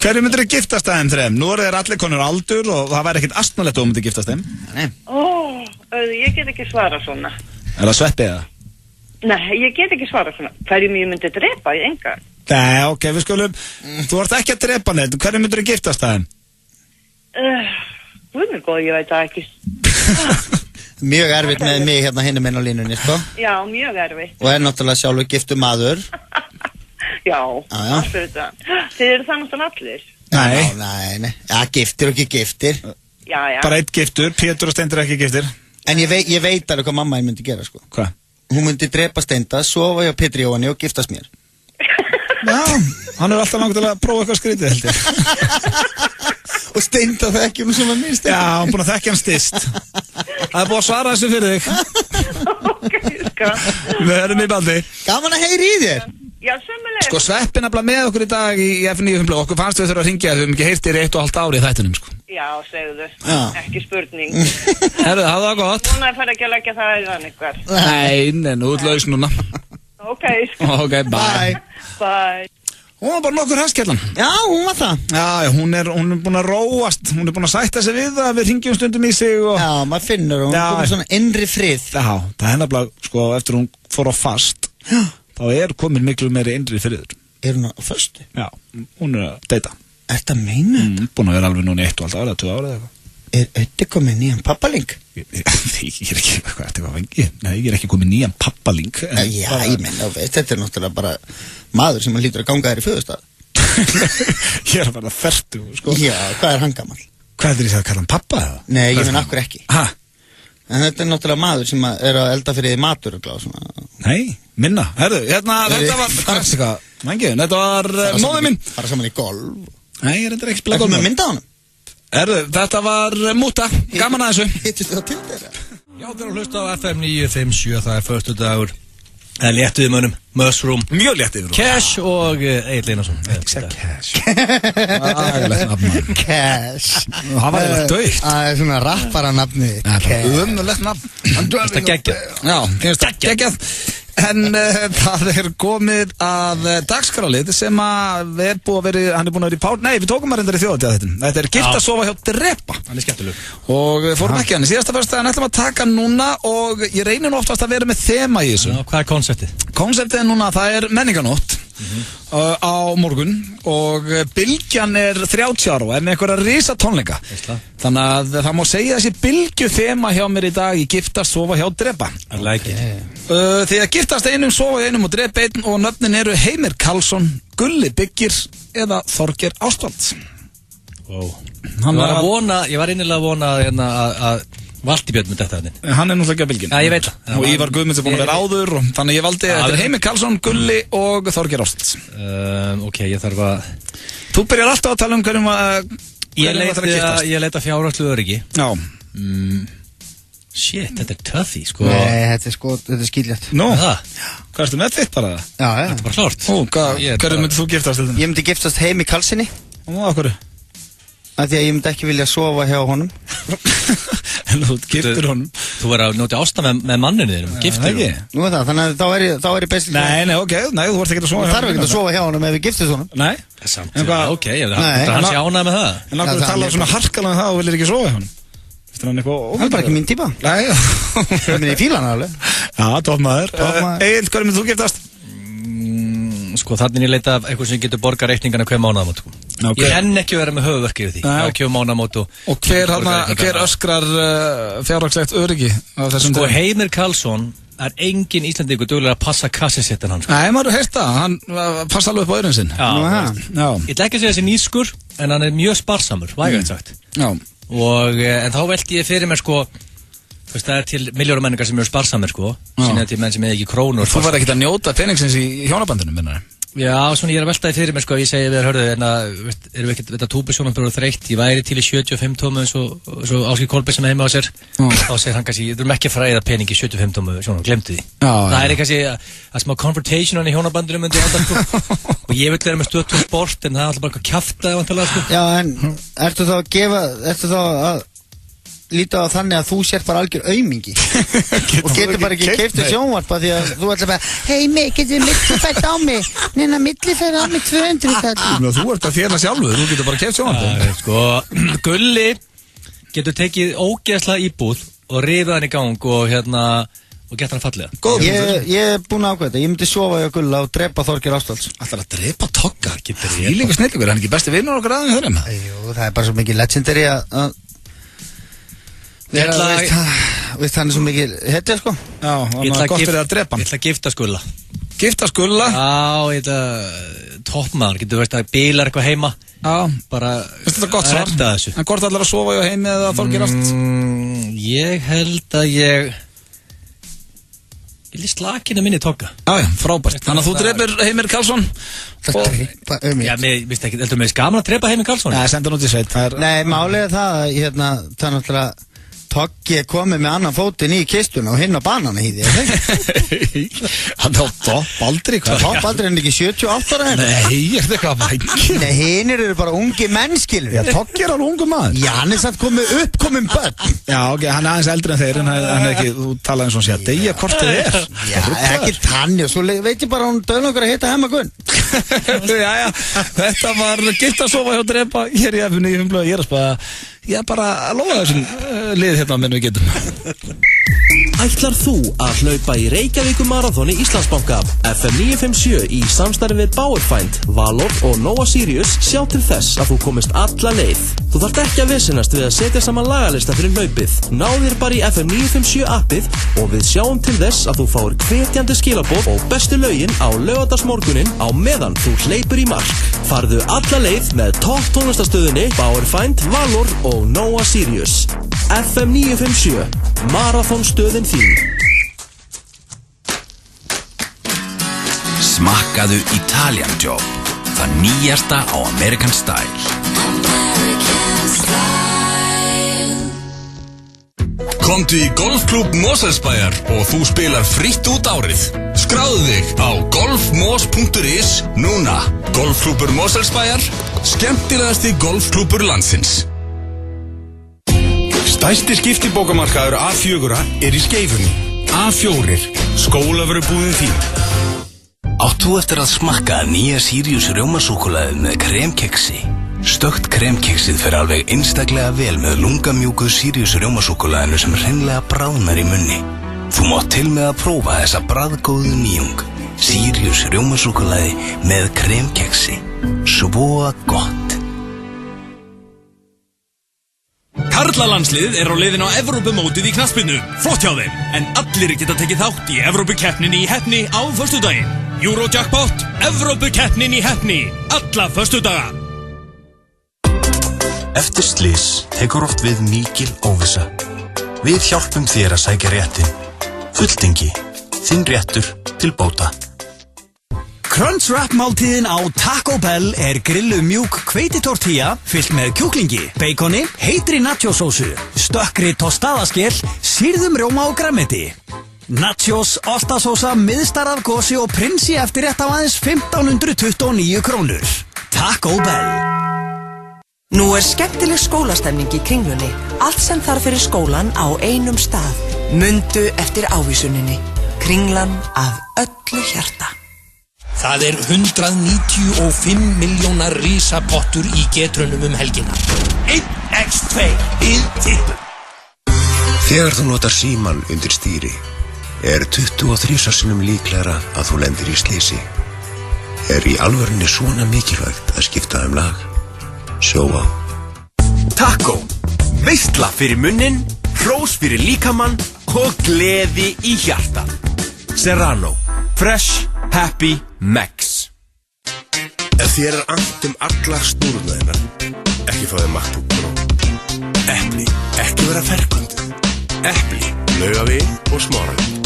Hverju myndir þú giftast þeim þreim? Nú eru þeir allir konur aldur og það væri ekkert astnalegt að þú myndir giftast þeim. Nei. Ó, ég get ekki svara svona. Er það Sveppi eða? Nei, ég get ekki svara svona. Hverju ég myndi drepa í enga? Nei, ok, við skulum. Þú ert ekki að drepa neitt. Hverju myndir þú giftast þeim? Guð mig góð, ég veit það ekki. Mjög erfitt með mig hérna hinum inn á línunni, sko. Já, mjög erfitt. Og er náttúrulega sjálfur giftur maður. Já, absolutt. Þið eru það náttúrulega allir. Nei. Já, giftir og ekki giftir. Já. Bara eitt giftur, Pétur og Steindi er ekki giftir. En ég veit alveg hvað mamma myndi gera, sko. Hvað? Hún myndi drepa Steinda, sofa hjá Pétri Jóhanni og giftast mér. Já, hann er alltaf langt til að prófa eitthvað skrítið, held ég. Og Steinda þekki hún sem að minnst. Já, hann búin að þekki hann stist. Það er búin að svara þessu fyrir þig. Ok, líka. Við erum í baldi. Gaman að heyri í þér. Já, sömulegis. Sko, Sveppi nefnilega með okkur í dag í F95 Okkur fannst við þurfa að ringja, við höfum ekki heyrt þér í 1,5 ári í þættinum, sko. Já, segðu. Já. Ekki spurning. Herðu, hafa það gott. Núna fara ekki að leggja það í þann ykkur. Nei, nú ert laus núna. Ok, Ok, bye. Bye. Hún var bara nokkur heskellan. Já, hún var það. Já, hún er búin að róast, hún er búin að sætta sig við að við ringjum stundum í sig og... Já, maður finnur, hún er svona innri frið. Já, það er nefnilega, sko, eftir hún fór á fast, þá er komin miklu meiri innri friður. Er hún á fastu? Já, hún er að deyta. Þetta meina? Búin að vera alveg núna 1,5 ára, 2 ára eða eitthvað. Er Öddi komið nýjan pappaling? Ég er ekki, hvað er þetta vengi? Nei, ég er ekki komið nýjan pappaling. Já, ég menna, þetta er náttúrulega bara maður sem hlýtur að ganga þér í föðustaf. Ég er bara fertu, sko. Já, hvað er hann gammal? Hvað er þetta að kalla hann pappa eða? Nei, ég menna akkur ekki. Hæ? En þetta er náttúrulega maður sem er að elda fyrir því matur og glá svona. Nei, minna. Herðu, hérna, þetta var, hvað er þetta? Vengi, þetta var móðið minn. Fara saman í golf. Nei, ég er þetta ekki spila golf. Ertu með mynda á honum? Þetta var Múta, gaman að þessu. Hittist þú á til þeirra? Já, þeir eru að hlusta á FM 957, það er förstu dagur. Það er létt við mönnum, Mushroom. Mjög létt yfir. Cash og Egil Einarsson. Cash. Aðgulegt nafn. Cash. Það var eitthvað dögt. Það er svona rappara nafni. Umulegt nafn. Þetta geggjað. Já, geggjað. En það er komið að dagskrálið sem að er búið að vera, hann er búin að vera í pál, nei við tókum að reyndar í þjóðatíð þetta er gift að sofa hjá Drepa. Hann er skemmtileg. Og við fórum ekki hann í síðasta föstudag, en ætlum að taka núna og ég reynir nú oftast að vera með þema í þessu. Já, hvað er konseptið? Konseptið er núna, það er menninganótt á morgun og Bylgjan er 30 ára og er með einhverja risa tónleika. Þannig að það má segja þessi Bylgju þema hjá mér í dag í giftast sofa hjá Drepa. I like it. Því að giftast einum, sofa einum og drepa einn og nöfnin eru Heimir Karlsson, Gulli Byggir eða Þorgeir Ástvalds. Wow. Ég var innilega að vona að Valdi Björn með þetta hann. Hann er náttúrulega ekki að Bylgjun. Já, ég veit það. Og Ívar Guðmunds er búin að vera áður og þannig ég valdi þetta er Heimir Karlsson, Gulli og Þorgeir Ástvalds. Ok, ég þarf að... Þú byrjar alltaf að tala um hverjum að giftast. Ég leita fjárhagslu öryggi. Já. Shit, þetta er töffi, sko. Nei, þetta er skiljátt. Nú, hvað ertu með þitt bara? Já. Þetta er bara klárt. Hverju myndir þú giftast þetta? Ég myndi giftast Heimi Karlssoni. Og af hverju? Því að ég myndi ekki vilja sofa hjá honum. En þú giftur honum. Þú verður að njóta ásta með manninu þínum. Giftur honum. Nú er það, þannig að þá er ég best. Nei, þú vart ekki að sofa hjá honum. Þú þarf ekki að sofa hjá honum ef við giftist honum. Nei. Ok, hann sé ánægð með það. En náttúrulega tala svona harkalega með það og viljir ekki sofa hjá honum. Það er bara ekki mín típa. Nei. Það er í fílan alveg. Já, toppmaður. Egil, hverju myndir þú giftast? Sko, þannig ég leita af eitthvað sem getur borga reikningana hver mánaðamót. Ég henn ekki að vera með höfuverki yfir því. Já, hver mánaðamót og hver öskrar fjárhagslegt öryggi af þessum Sko, Heimir Karlsson er engin Íslandingur duglega að passa kassisettan hans. Nei, maður hefur heyrt það. Hann passa alveg upp á öðrun sinn. Já. Ég ætla ekki að segja þessi nýskur, en hann er mjög sparsamur, vægast sagt. Já. En þá velti ég fyrir mér, sko, það er til milljóra menningar sem eru sparsamir, sko. Sýna til menn sem hefði ekki krónur. Þú var ekkert að njóta peningsins í hjónabandinu, minnar? Já, svona ég er að veltaði fyrir mér, sko, ég segi við hörðu, en erum við ekkert, þetta túbusjónabjörður þreytt, ég væri til í 75 tómu eins og Ásgeir Kolbeinn sem heima á sér, þá segir hann kannski, við erum ekki að fræða pening í 75 tómu sjónum, glemdu því. Það er kannski að smá confrontation í hjónabandinu myndi ánda, sko, og ég vil vera með Stöð 2 Sport, en það er alltaf bara eitthvað kjaftaði vantarlega, sko. Já, en ertu þá að líta á þannig að þú sér bara algjör aumingi og getur bara ekki keypt sjónvarp því að þú ætlar bara Heimi, getur millifært á mig neina millifært á mig 200 kall. Þú ert að þérna sjálfur, þú getur bara keypt sjónvarp. Sko, Gulli getur tekið ógeðslega íbúð og rifið hann í gang og gett hann fallega. Ég er búin að ákveða þetta, ég myndi sofa hjá Gulla og drepa Þorgeir Ástvalds. Ætlar að drepa Togga? Því líka snillingur, hann er ekki besti vinnur okkar aðeins þeirra með? Jú, það er bara svo mikið legendary að Veist hann er svo mikið hetja, sko. Já, hann er gott fyrir að drepa hann. Ég ætla að giftast Gulla. Giftast Gulla? Já, ég ætla toppmaður, getur veist að bílar eitthvað heima. Já. Bara þetta er gott svar. En hvort ætlar að sofa hjá Heimi eða Þorgeir Ástvalds? Ég held að ég vil slakina minni Togga. Já, frábært. Þannig að þú drepir Heimir Karlsson. Já, mér vist ekki, heldur mér skaman að drepa Heimir Karlsson? Nei, senda nút í sveit. Nei, málið er það, það er náttúrulega Toggi er komið með annan fótinn í kistuna og hinn á bananahýði, Hann er á toppaldri, hvað? Toppaldri en ekki 78 ára henni? Nei, er þetta eitthvað vængir? Nei, hinir eru bara ungi mennskilur. Já, Toggi er alveg ungu maður. Já, hann er satt komið uppkominn börn. Já, ok, hann er aðeins eldri en þeir, en hann er ekki, þú talaði eins og sé að deyja hvort þið er. Já, ekki tanni, og svo veit ég bara hún döðlangur að hitta Hemma Gunn. Jæja, þetta var gilt að sofa hjá Drepa hér í FM95 Blöð. Ég er að spara, ég er bara að lofa þessum lið hérna menn við getum. Ætlar þú að hlaupa í Reykjavíkur marathoni Íslandsbanka? FM 957 í samstarfi við Powerfind, Valor og Nova Sirius sjá til þess að þú komist alla leið. Þú þarft ekki að vesenast við að setja saman lagalista fyrir hlaupið. Náðir bara í FM 957 appið og við sjáum til þess að þú fáir hvetjandi skilaboð og bestu lögin á laugardagsmorgunin á meðan þú hleypur í mark. Farðu alla leið með topp tónlistastöðinni Powerfind, Valor og Nova Sirius. FM 957, marathonstöðin þín. Smakkaðu Italian Job, það nýjasta á American Style. Komdu í Golfklúbb Mosfellsbæjar og þú spilar fritt út árið. Skráðu þig á golfmos.is núna. Golfklúbbur Mosfellsbæjar, skemmtilegasti golfklúbbur landsins. Stærsti skiptibókamarkaður A4 er í Skeifunni. A4, skólavörubúðin þín. Átt þú eftir að smakka nýja Sirius rjómasúkkulaðið með kremkeksi? Stökkt kremkeksið fer alveg einstaklega vel með lungamjúku Sirius rjómasúkkulaðinu sem hreinlega bráðnar í munni. Þú mátt til með að prófa þessa bragðgóðu nýjung. Sirius rjómasúkkulaði með kremkeksi. Svo gott. Karlalandsliðið er á leiðin á Evrópumótið í knattspyrnu. Flott hjá þeim, en allir geta tekið þátt í Evrópukeppninni í heppni á föstudaginn. Eurojackpot, Evrópukeppnin í heppni, alla föstudaga. Eftir slys tekur oft við mikil óvissa. Við hjálpum þér að sækja réttin. Fulltingi, þinn réttur til bóta. Crunchwrap máltíðin á Taco Bell er grilluð mjúk hveititortilla fyllt með kjúklingi, beikoni, heitri nachosósu, stökkri tostadaskell, sýrðum rjóma og grænmeti. Nachos, ostasósa, miðstar af gósi og prinsi eftir rétt á aðeins 1529 krónur. Taco Bell. Nú er skemmtileg skólastemning í Kringlunni. Allt sem þarf fyrir skólan á einum stað. Mundu eftir ávísuninni. Kringlan af öllu hjarta. Það er 195 milljónar risapottur í getrunum helgina. 1x2 við tippum. Þegar þú notar síman undir stýri, er 23 sinnum líklegra að þú lendir í slysi. Er í alvörunni svona mikilvægt að skipta lag? Sjó á. Taco. Veistla fyrir munnin, hrós fyrir líkamann og gleði í hjartan. Serrano. Fresh, happy, Max. Ef þér er annt allar snúrurnar, ekki fá þér MacBook Pro. Epli, ekki vera ferkvöndið. Epli, Laugavegi og Smáravegi.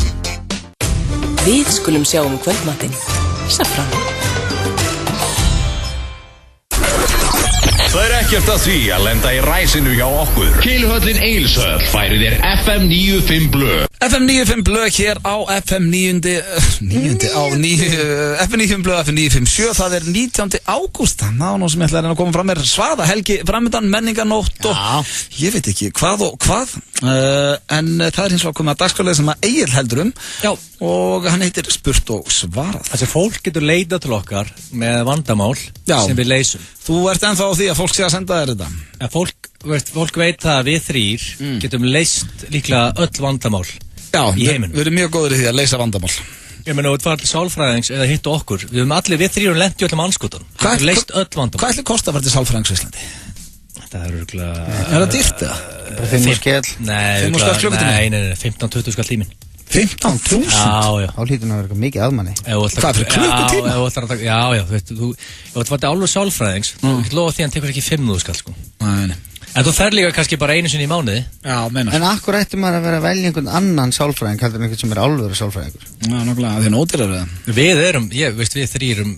Við skulum sjá kvöldmatinn. Safran. Það er ekkert að því að lenda í ræsinu hjá okkur. Kiluhöllin Egilshöll færi þér FM 95 Blöð. FM 95 Blöð hér á FM 95 Blöð, FM 957. Það er 19. ágúst. Það var nú sem ég ætlaði að koma fram með svaða helgi framöndan, menningarnótt og ég veit ekki hvað og hvað. En það er hins vegar komið að dagskrárlega sem að Egill heldur og hann heitir Spurt og svarað. Þessi fólk getur leitað til okkar með vandamál sem við leysum. Þú ert ennþá á því að fólk sé að senda þér þetta. Fólk veit það að við þrír getum leyst líklega öll vandamál í heiminum. Við erum mjög góður í því að leysa vandamál. Ég meina, þú ert til sálfræðings eða hittu okkur. Við þrír lent í öllum anskotan. Við getum leyst öll vandamál. Hvað ætli kosta að fara til sálfræðings í Íslandi? Það er örgulega... Er það dýrt eða? 5 skell. Nei, 15-20 skall tíminn. 15.000? Já. Þá hlýtur það að vera mikið aðmanni. Hvað fyrir klukkutíma? Já, þú ert alveg sálfræðings. Þú getur lofa því að hann tekur ekki 5.000 skall, sko. Nei. En þú fer líka kannski bara einu sinni í mánuði. Já, meinar. En akkur ætti maður að vera að velja einhvern annan sálfræðing heldur en einhvern sem er alvöru sálfræðingur? Já, nákvæmlega, því að nótir eru það. Við þrír erum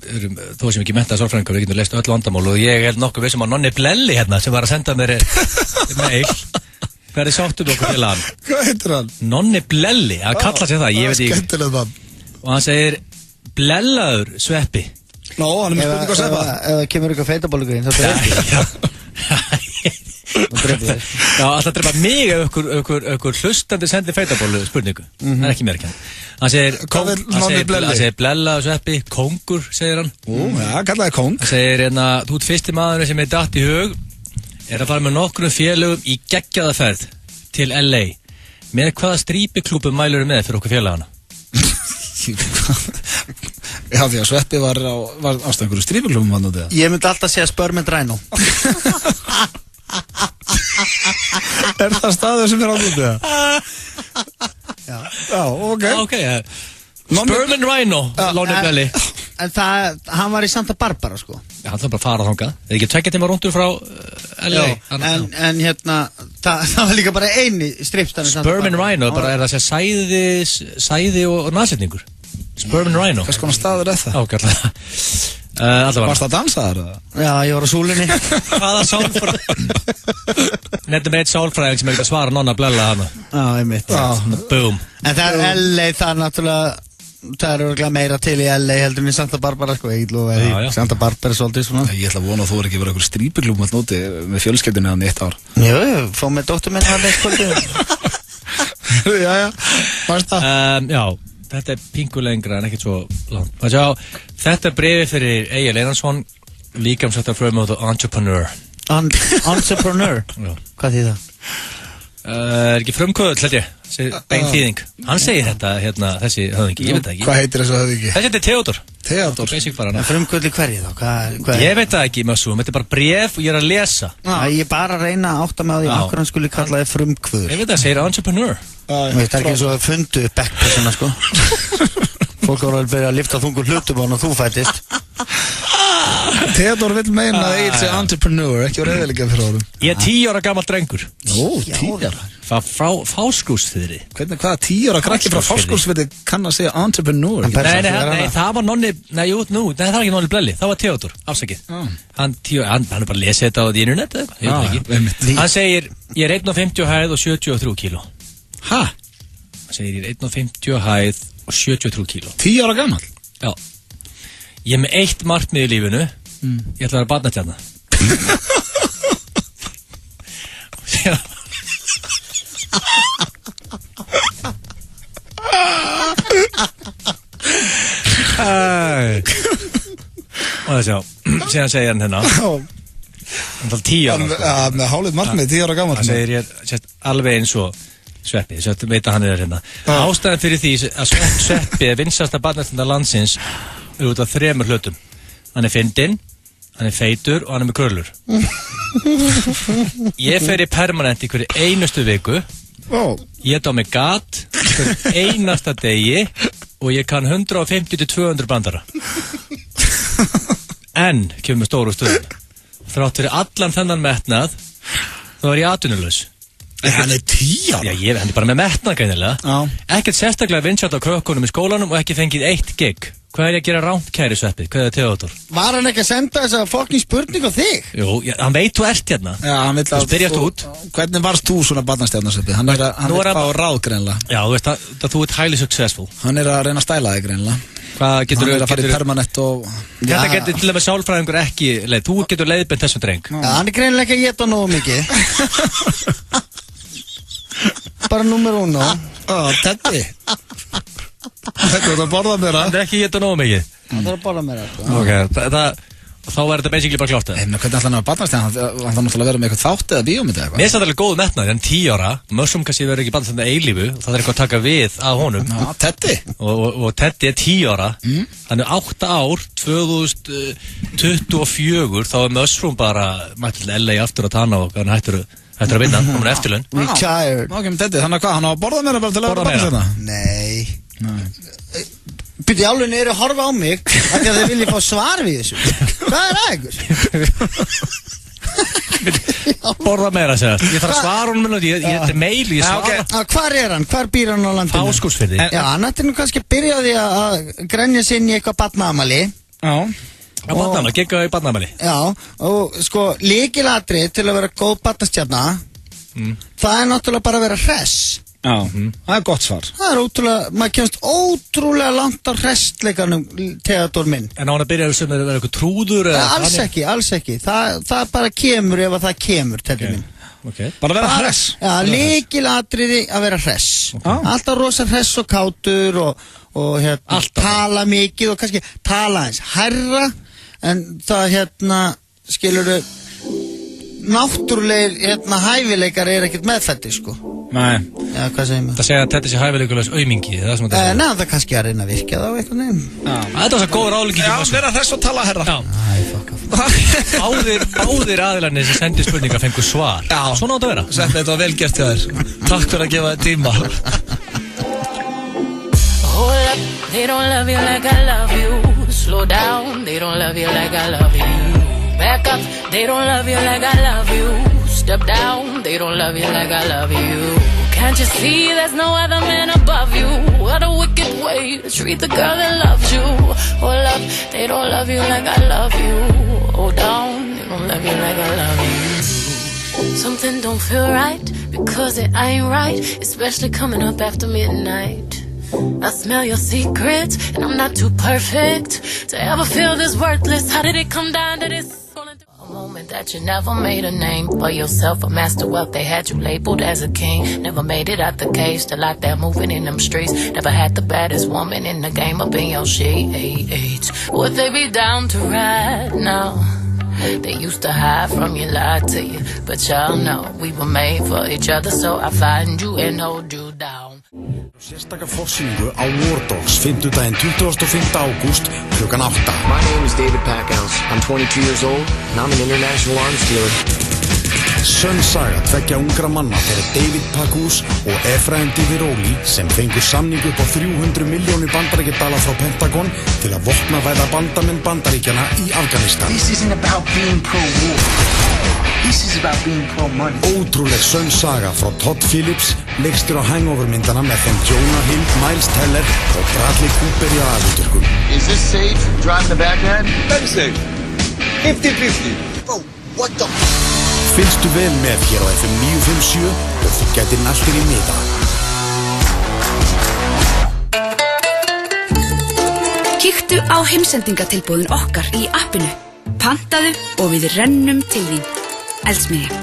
þó sem ekki menntaði sálfræðingar, við getum leist öll vandamál og ég er nokkuð vissum að Nonni Blelli hérna sem var að senda mér mail. Hver er sáttur með okkur félagann? Hvað heitir hann? Nonni Blelli, hann kallar sér það, ég veit ekki. Skemmtilegt mann. Og hann segir, blellaður sveppi. Nó, hann er með spurning að sveppa. Ef það kemur eitthvað feitabólugrein, þá Já, alltaf drepa mig ef ykkur hlustandi sendir feitabólu spurningu. Það er ekki mér ekki hann. Hann segir blellaður sveppi, kóngur, segir hann. Já, kallaði kóng. Hann segir, þú ert fyrsti maðurinn sem er datt í hug, er að fara með nokkrum félögum í geggjaða ferð til LA. Með hvaða strípiklúbum mælur með fyrir okkur félagana? Já, því að sveppi var ástæð einhverju strípiklúbum hann út eða? Ég myndi alltaf segja Sperm and Rhino. Er það staður sem er á út eða? Já, ok. Sperm and Rhino, Nonni Blelli. En hann var í Santa Barbara, sko. Já, hann þarf bara að fara þangað. Er ekki 2 tíma rúndur frá LA? En hérna, það var líka bara eini stripstæðin Santa Barbara. Sperm and Rhino, er það að segja sæði og nasetningur? Sperm and Rhino. Hvers konar staður er það? Ágætlega. Varst það að dansa þar? Já, ég var á súlinni. Hvaða sálfræðing? Nettum eitt sálfræðing sem er ekki að svara Nonna Blella hana. Já, einmitt. Boom. En það er LA, það er náttúrulega, það er örgulega meira til í LA heldur en í Santa Barbara, sko, ég lofa því. Santa Barbara er svolítið svona. Ég ætla að vona að þú er ekki verið eitthvað strípiklúbum alltaf úti með fjölskeldinu hann í 1 ár. Jú, fá með dóttur minn hann eitt kvöldið. Já, varst það? Já, þetta er pingu lengra en ekkert svo langt. Þetta er bréfi fyrir Egil Einarsson, líkamsræktarfræðingur og entrepreneur. Entrepreneur? Hvað þýð það? Er ekki frumkvöðull, held ég, bein þýðing. Hann segir þetta, þessi höfðingi, ég veit það ekki. Hvað heitir þessu höfðingi? Þessi heitir Theodor. Theodor? Basic bara hana. Frumkvöðull í hverju þá? Ég veit það ekki, Mössum, þetta er bara bréf og ég er að lesa. Ég er bara að reyna að átta mig á því okkur hann skulle kalla þið frumkvöður. Ég veit það, segir entrepreneur. Það er ekki eins og að fundu upp backpersona, sko. Fólk voru að byrja að lifta þungur hlutum á hann og þú fættist. Theodor vil meina að Egil sé entrepreneur, ekki verið eðilega fyrir árum. Ég er 10 ára gammal drengur. Ó, 10 ára? Frá Fáskrúsfirði. Hvaða 10 ára krakki frá Fáskrúsfirði kann að segja entrepreneur? Nei, það var Nonni, nei, það er ekki Nonni Blelli, það var Theodor, afsakið. Hann er bara að lesa þetta á því internet eða eitthvað, ég veit ekki. Hann segir, ég er 1,50 hæð og 73 kíló. Hæ? Hann segir, ég er 1,50 hæð og 73 kíló. 10 ára gammal? Já. Ég er með 1 markmið í lífinu. Ég ætla að vera barnatjarna. Og það sjá, síðan segir hann hérna. Hann tal 10 ára. Með hálfið markmið, 10 ára gammal. Hann segir ég alveg eins og Sveppi, svo veit að hann er hérna. Ástæðan fyrir því að Sveppi er vinsasta barnatjarna landsins er út af 3 hlutum. Hann er fyndinn, hann er feitur og hann er með kröllur. Ég fer í permanent í hverju einustu viku. Ég á mig gat hverju einasta degi og ég kann 150-200 brandara. En, kemur með stóru stöðum, þrátt fyrir allan þennan metnað, þá er ég atvinnulaus. Hann er 10 ára? Já, hann er bara með metnað greinilega. Ekkert sérstaklega vinsælt á krökkunum í skólanum og ekki fengið 1 gig. Hvað er ég að gera rámt, kæri Sveppi? Hvað er Theodor? Var hann ekki að senda þessa fokking spurning á þig? Jú, hann veit þú ert hérna. Já, hann vil að spyrjast út. Hvernig varst þú svona barnastjarna, Sveppi? Hann vil fá ráð greinlega. Já, þú veist að þú ert highly successful. Hann er að reyna að stæla þig greinlega. Hvað getur hann er að fara í permanent og... Þetta getur til og með sálfræðingur ekki leið. Þú getur leiðbent þessum dreng. Já, hann er greinilega ekki að geta nógu mikið. Bara nummer 1. Teddy. Þetta er að borða mér að. Það er ekki geta nógu mikið. Það er að borða mér að. Ok, þá er þetta basically bara klárt. Hvernig ætla hann að barnastjarna? Hann þarf náttúrulega að vera með eitthvað þátt eða bíómynd eða eitthvað. Mér er þetta alveg góð metnað, hann 10 ára. Mössum kannski verður ekki barnastjarna eilífu. Það er eitthvað að taka við að honum. Já, Teddy. Og Teddy er 10 ára. Hann er 8 ár, 2024. Þá er Mössum bara mættilega LA aftur að tana og hann hættur að vinna. Hann er eftirlaun. Retired. Ok, Teddy, þannig að hvað? Hann á að borða mér bara til að vera barnastjarna? Nei. Byrju, álunni eru að horfa á mig af því að þeir vilja fá svar við þessu. Hvað er það ykkur? Borða meira, segja. Ég þarf að svara honum og ég er meil, ég svara. Hvar er hann? Hvar býr hann á landinu? Fáskrúsfirði. Já, hann ætti nú kannski að byrja á því að grenja sinn í eitthvað barnaamali. Já. Að barnaamali, gegga í barnaamali. Já, og sko, lykilatrið til að vera góð barnastjarna, það náttúrulega bara að vera hress. Já, það gott svar. Það ótrúlega, maður kemst ótrúlega langt á hressleikanum, Theodor minn. En á hann að byrja sem að vera eitthvað trúður? Alls ekki. Það bara kemur ef það kemur, Teddy minn. Okay. Bara vera hress? Já, lykilatriði að vera hress. Alltaf rosa hress og kátur og tala mikið og kannski tala eins hærra, en það skilurðu, náttúrulegir hæfileikar ekkert meðfæddir, sko. Nei. Já, hvað segir maður? Það segja að þetta sé hæfileikulegs aumingi, það sem þetta segja. Nei, það kannski að reyna að virka það á eitthvað nefn. Þetta var svo góð ráðlegging. Já, vera hress og tala herra. Já. Báðir aðilarnir sem sendir spurningar fengur svar. Já. Svona átt að vera. Þetta var vel gert hjá þér. Takk fyrir að gefa þér tíma. Hold up, they don't love you like I love you. Slow down, they don't love you like I love you. Back up, they don't love you like I love you. Step down, they don't love you like I love you. Can't you see there's no other man above you? What a wicked way to treat the girl that loves you. Hold up, they don't love you like I love you. Hold down, they don't love you like I love you. Something don't feel right, because it ain't right, especially coming up after midnight. I smell your secrets, and I'm not too perfect to ever feel this worthless. How did it come down to this? A moment that you never made a name for yourself, a master wealth. They had you labeled as a king. Never made it out the cage, still out there moving in them streets. Never had the baddest woman in the game up in your sheets. Would they be down to ride now? They used to hide from you, lie to you, but y'all know we were made for each other, so I find you and hold you down. Sérstaka forsýningu á Wardogs, 5. 25. ágúst, klukkan 8. My name is David Packhouse. I'm 22 years old, and I'm an international arms dealer. Sönn saga tveggja ungra manna fyrir David Packhouse og Efraim Diviroli sem fengur samningu upp á 300 milljónir bandaríkjadala frá Pentagon til að vopnavæða bandamenn Bandaríkjana í Afganistan. This isn't about being pro-war. This is about being pro-money. Ótrúleg sönn saga frá Todd Phillips, leikstur á Hangover-myndana með þeim Jonah Hill, Miles Teller og Bradley Cooper í aðalhlutverkum. Is this safe, driving to Baghdad? Very safe. 50-50. Bro, what the... Fylgstu vel með hér á FM 957 og þú gætir naltir í miða. Kíktu á heimsendingatilboðin okkar í appinu. Pantaðu og við rennum til þín. Eldsmiðja.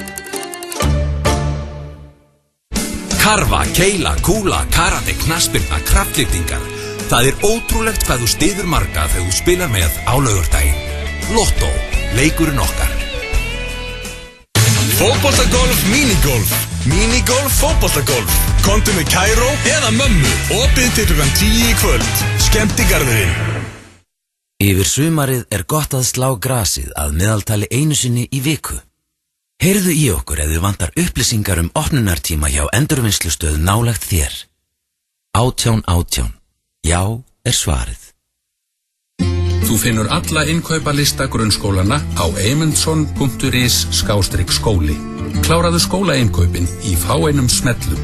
Karfa, keila, kúla, karate, knattspyrna, kraftlyftingar. Það ótrúlegt hvað þú styður marga þegar þú spilar með á laugardaginn. Lotto, leikurinn okkar. Fótboltagolf, minigolf. Minigolf, fótboltagolf. Komdu með Kæró eða mömmu. Opið til klukkan 10 í kvöld. Skemmtigarðurinn. Yfir sumarið gott að slá grasið að meðaltali einu sinni í viku. Heyrðu í okkur ef þið vantar upplýsingar opnunartíma hjá endurvinnslustöð nálægt þér. 1818. Já, svarið. Þú finnur alla innkaupalista grunnskólana á eymundsson.is/skóli. Kláraðu skólainkaupin í fáeinum smellum.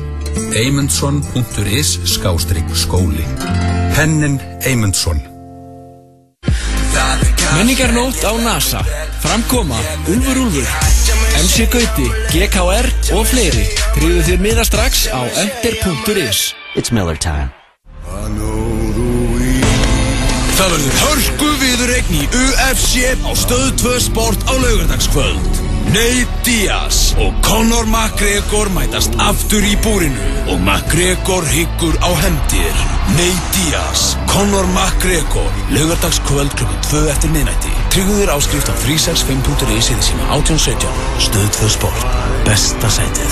eymundsson.is/skóli. Pennin Eymundsson. Menningarnótt á NASA. Framkoma Úlfur, MC Gauti, GKR og fleiri. Tryggðu þér miða strax á enter.is. It's Miller time. Það verður hörku viðureign í UFC á Stöð 2 Sport á laugardagskvöld. Nate Diaz og Conor McGregor mætast aftur í búrinu og McGregor hyggur á hefndir. Nate Diaz, Conor McGregor, laugardagskvöld klukkan 2 eftir miðnætti. Tryggðu þér áskrift á 365.is eða síma 1817. Stöð 2 Sport, besta sætið.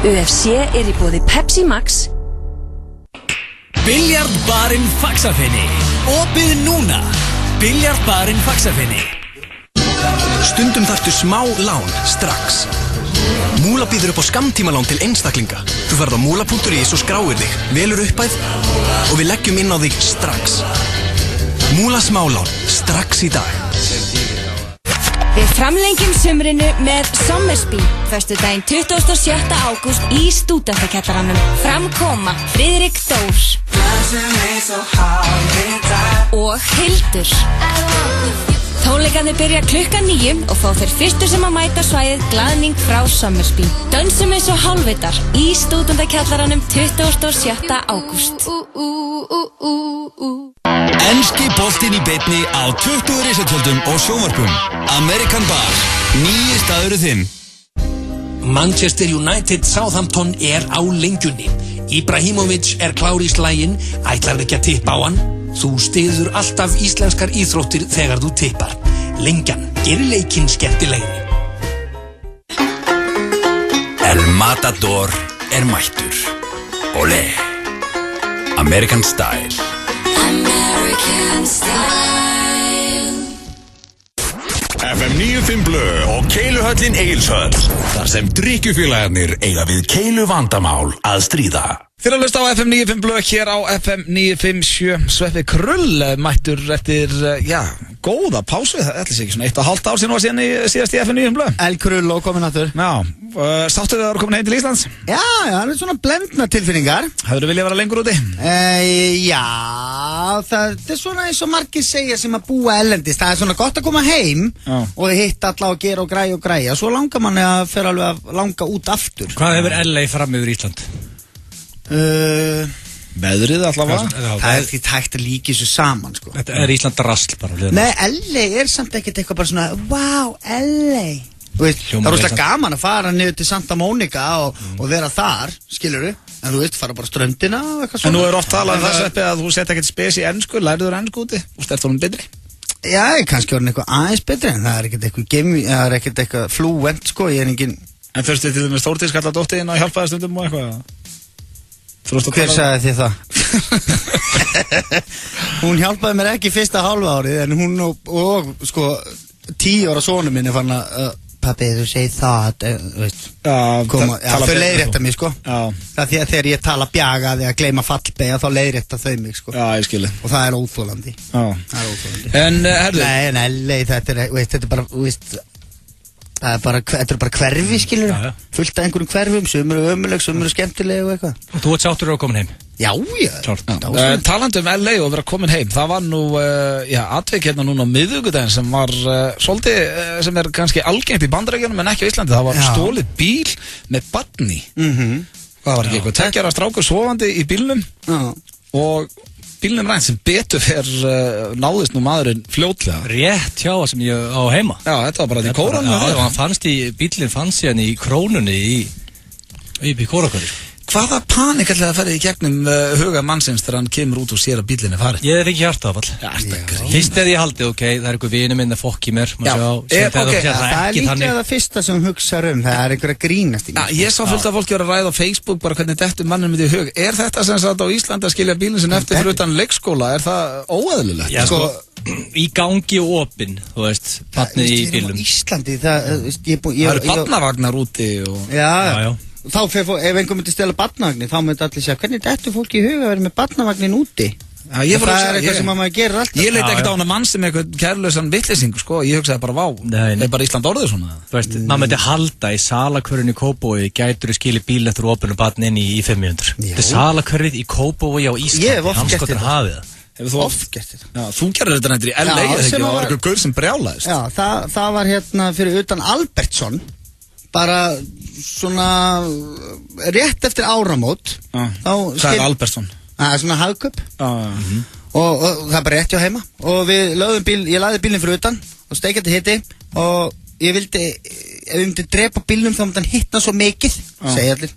UFC í boði Pepsi Max. Biljardbarinn Faxafeni. Opið núna. Biljardbarinn Faxafeni. Stundum þarftu smá lán strax. Múla býður upp á skammtímalán til einstaklinga. Þú ferð á múla.is og skráir þig, velur upphæð og við leggjum inn á þig strax. Múla smálán strax í dag. Við framlengjum sumrinu með Sommersby, föstudaginn 27. ágúst í Stúdentakjallaranum. Framkoma Friðrik Dór og Hildur. Tónleikarnir byrja klukkan 9 og fá þeir fyrstu sem að mæta svæðið glaðning frá Summersby. Dönsum eins og hálfvitar í stúdendakjallaranum 27. ágúst. Enski boltinn í beinni á 20 risatjöldum og sjónvarpum. American Bar, nýji staðurinn þinn. Manchester United Southampton á lengjunni. Ibrahimovic klár í slaginn, ætlar ekki að tippa á hann. Þú styður alltaf íslenskar íþróttir þegar þú tippar. Lengjan gerir leikinn skemmtilegri. El Matador mættur. Olé. American Style. American Style. FM 95 Blö og Keiluhöllin Egilshöll. Þar sem drykkjufélagarnir eiga við keilu vandamál að stríða. Fyrir að hlusta á FM 95 Blö hér á FM 957. Sveppi Krull mættur eftir, góða pásu. Það ætlis ekki svona 1,5 ár síðan var síðast í FM 95 Blö. El Krull og komin aftur. Já, sáttu þið að vera komin heim til Íslands? Já, það svona blendna tilfinningar. Hafðu viljað vera lengur úti? Já, það svona eins og margir segja sem að búa ellendist. Það svona gott að koma heim og hitta alla og gera og græja. Svo langar manni að fer alveg að langa út aftur. Hvað hefur LA fram yfir Ísland? Veðrið allavega. Það því tækt að líka þessu saman sko. Þetta Ísland rasl bara. Nei, LA samt ekkert eitthvað bara svona wow, LA. Veist, það rosalega gaman að fara niður til Santa Monica og vera þar, skilurðu. En þú veist, fara bara ströndina og eitthvað svona. En nú oft talað þess að þú sett ekkert spes í ensku, lærður ensku úti og stertur honum betri. Já, kannski orðin eitthvað aðeins betri, en það ekkert eitthvað fluent sko, ég engin. En þurftu til með Þórdís kalla dóttiðinn að hjálpa þér stundum og eitthvað? Hver sagði þið það? Hún hjálpaði mér ekki fyrsta hálfa árið, en hún og sko 10 ára sonu minn fann að pappi, þú segir það, veist, þau leiðrétta mig sko. Það því að þegar ég tala bjagaði að gleyma fallbega, þá leiðrétta þau mig sko. Já, ég skilji. Og það óþolandi. En, herðu? Nei, þetta bara, veist, þetta er bara hverfi, skilur. Fullt af einhverjum hverfum, sumur ömuleg, sumur skemmtileg og eitthvað. Og þú ert sáttur að komin heim? Já. Talandi LA og vera komin heim, það var nú atvik hérna núna á miðvikudaginn sem var svolítið, sem kannski algengt í Bandaríkjunum en ekki á Íslandi. Það var stólið bíl með barni. Það var ekki eitthvað 2 ára strákur sofandi í bílnum og bílnum rænt sem betur náðist nú maðurinn fljótlega. Rétt hjá sem ég á heima. Já, þetta var bara því kóranum. Já, og bílinn fannst síðan í krónunni í kórakvöld. Hvaða panik ætlaði að fara í gegnum huga mannsins þegar hann kemur út og sér að bílinn farin? Ég ekki hjartafall. Fyrst ég haldið, ok, það eitthvað vinur minn að fokk í mér. Það líklega það fyrsta sem hugsaður það einhver að grínast í mér. Ég sá fullt af fólki að ræða á Facebook bara hvernig þetta mannum myndi í hug. Þetta sem sagt á Íslandi að skilja bílinn sem eftir fyrir utan leikskóla, það óeðlilegt? Já, sko, í gangi og opinn, þú veist, barnið í bílum. Íslandi, það eru barnavagnar úti og... Já. Þá ef einhver myndi stela barnavagni, þá myndi allir segja, hvernig dettur fólki í huga að vera með barnavagnin úti? Það eitthvað sem maður gerir alltaf. Ég leit ekkert á hana mann sem eitthvað kærlausan vitleysingu, sko. Ég hugsaði bara, bara Ísland orðið svona. Þú veist, maður myndi halda í salakörðin í Kópavogi, gætur skili bíl eftir opinu barn inn í 500. Þetta salakörðið í Kópavogi á Íslandi, hanskotin hafið það. Hefur þú oft gert þetta? Já, þú gerði þetta nættur í LA, eða ekki? Það var eitthvað gaur sem brjálaðist. Já, það var hérna fyrir utan Albertsson. Bara svona rétt eftir áramót. Það er Albertsson. Það er svona hagköp. Og það er bara rétt hjá heima. Og við lögðum ég lagði bílinn fyrir utan og steikjandi hitti og ég vildi, ef ég myndi drepa bílnum þá myndi hann hitta svo mikið, segja allir.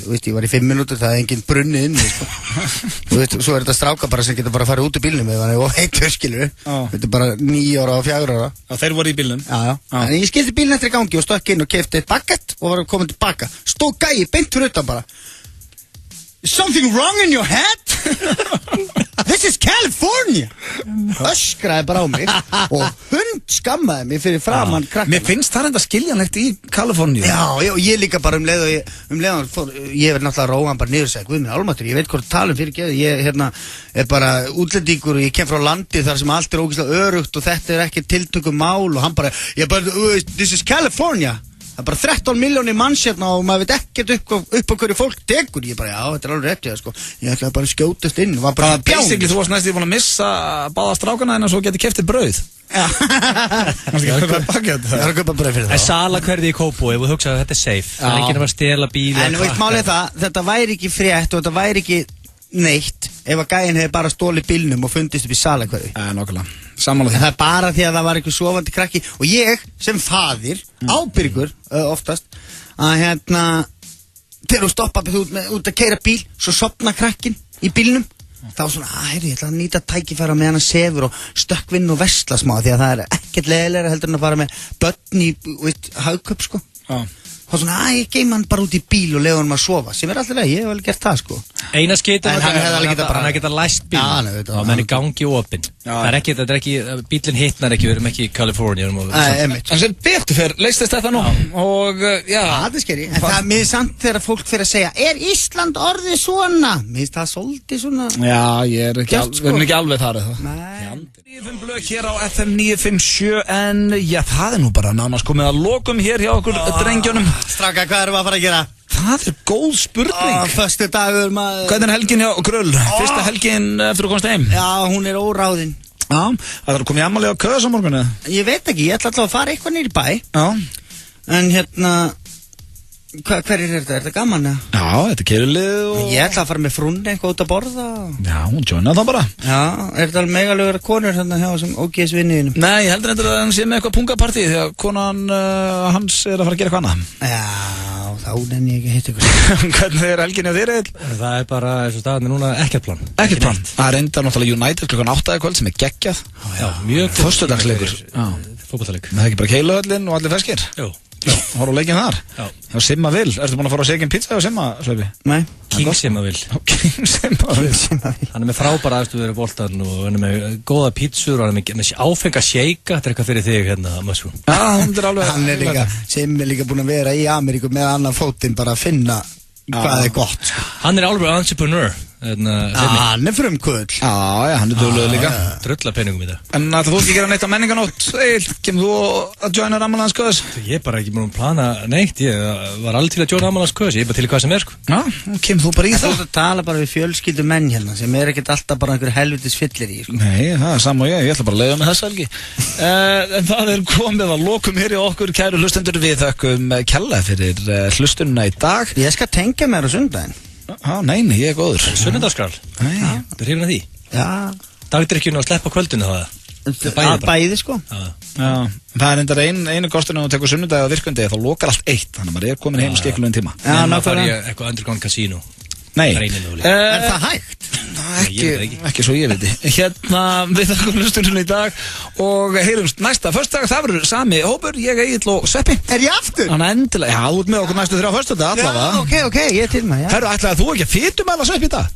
Veist, ég var í 5 minútur, það er enginn brunnið inni, sko. Veist, svo er þetta stráka bara sem getur bara að fara út úr bílnum ef hann er heitur, skilur. Þetta er bara 9 ára og 4 ára. Þeir voru í bílnum? Já. En ég skildi bílinn eftir í gangi og stökk inn og keypti eitt baguette og var komin tilbaka. Stóð gæi beint fyrir utan bara. Is something wrong in your head? This is California. Öskraði bara á mig og skammaði mig fyrir framann krakkana. Mér finnst það enda skiljanlegt í Kaliforníu. Já, ég líka bara leið og ég verði náttúrulega róan bara niður og segja, guð minn almáttur, ég veit hvort tala fyrir geðu, ég er bara útlendingur og ég kem frá landi þar sem allt er ógeðslega örugt og þetta er ekki tiltökum mál og hann bara, this is California. Það bara 13 milljónir manns hérna og maður veit ekkert upp á hverju fólk tekur. Ég bara, já, þetta alveg rétt, sko. Ég ætlaði bara að skjótast inn. Það var bara basically, þú varst næstum búin að missa báða strákana en svo geti keyptir brauð. Já. Það er að kaupa brauð fyrir það. En salakverði í Kópavogi, ef þú hugsaðu að þetta safe. Það er ekki að stela bíl. En þú veist málið það, þetta væri ekki frétt og þetta væri ekki neitt ef að gæinn hefði bara stólið bílnum og fundist upp í salakverði. Nákvæmlega. Sammála því. Það er bara því að það var einhver sofandi krakki og ég sem faðir, ábyrgur oftast, að þegar þú stoppa út að keyra bíl, svo sopna krakkin í bílnum, þá svona, ég ætla að nýta tækifæra með hann að sefur og stökkvinn og vesla smá því að það er ekkert leiðilegra heldur en að fara með börn í hagköp, sko. Og svona, ég geim hann bara út í bíl og leiði hann að sofa, sem alltaf leið, ég hef alveg gert það, sko. Eina skeitum hann hefði getað læst bíl og menn í gangi opinn. Það er ekki, bílinn hittnar ekki, við erum ekki í Kaliforníu. En sem betur fyrr, leistist þetta nú og, já. Það er skeri, en það er samt þegar fólk fyrir að segja, er Ísland orðið svona? Mér finnst það svolítið svona. Já, við erum ekki alveg þar eða. Nei. 95 blöð hér á FM 957 en já, það er nú bara nánast komið að lokum hér hjá okkur drengjónum. Stráka, hvað erum við að fara að gera? Það er góð spurning. Föstudagur maður. Hvernig er helgin hjá Krull? Fyrsta helgin eftir að komast heim? Já, hún er óráðin. Já, það er komið ammali á Köðs á morgunni? Ég veit ekki, ég ætla alltaf að fara eitthvað niður í bæ. Já. En hverjir er þetta? Er þetta gaman? Já, þetta er keilulið og... Ég ætla að fara með frunni eitthvað út að borða. Já, hún joina það bara. Já, er þetta alveg megalögur konur hérna hjá þessum ógeðsvinniðinum? Nei, ég heldur að hann sé með eitthvað pungapartí því að konan hans er að fara að gera eitthvað annað. Já, þá nenni ég ekki að hitta ykkur. Hvernig er helginni á þér, Egill? Það er bara, eins og staðan er núna ekkert plan. Ekkert plan. Það er enda náttúrulega United klukkan 8 kvöld sem er geggjað. Já, mjög föstudagsleikur. Fótboltaleik. Það er ekki bara Keiluhöllin og allir ferskir? Jú. Hóru leikinn þar? Já. Já, Simma vil. Ertu búin að fara á Segin pizza og Simma, Sveipi? Nei. King Simma vil. King Simma vil. Hann er með frábæra aðstöður í boltan og hann er með góða pizzur og hann er með áfenga shake. Þetta er eitthvað fyrir þig hérna, Mössu. Já, hann er alveg... Simmi er líka búin að vera í Ameríku með annan fótinn bara að finna hvað er gott. Hann er alveg entrepreneur. Hann er frumkvöld. Já, hann er duglegur líka. Drölla peningum í það. En ætlar þú ekki að gera neitt á menninganótt? Egill, kemur þú að joina Ramalands Köðs? Ég er bara ekki búin að plana neitt. Ég var alveg til að joina Ramalands Köðs. Ég er bara til hvað sem er, sko. Já, kemur þú bara í það? Þú tala bara við fjölskyldu menn hérna sem er ekkert alltaf bara einhver helvitis fyllir í, sko. Nei, það er sama og ég ætla bara að leiða með þessa helgi. En það er komið að lokum hér í okkur, kæru hlustendur. Við þökkum kærlega fyrir hlustunina í dag. Ég skal tengja mér á sunnudaginn. Nei, ég er góður. Sunnudagskral? Nei. Það er hrifin að því? Já. Dagdrykkjunu að sleppa kvöldinu það? Bæði, sko. Já. Það er endar einu kostinu að þú tekur sunnudag að virkandi þá lokar allt eitt, þannig að maður er komin heim skikkulegum tíma. Já, náttúrulega. Eitthvað underground casino. Nei. Er það hægt? Ekki svo ég veit. Hérna, við þakkum hlustunum í dag og heyrumst næsta föstudag. Það verður sami hópur, ég, Egill og Sveppi. Er ég aftur? Þannig endilega, já, þú ert með okkur næstu 3 föstudag allavega. Já, ok, ég er til maður, já. Herru, ætlaði þú ekki að fitumæla Sveppi í dag?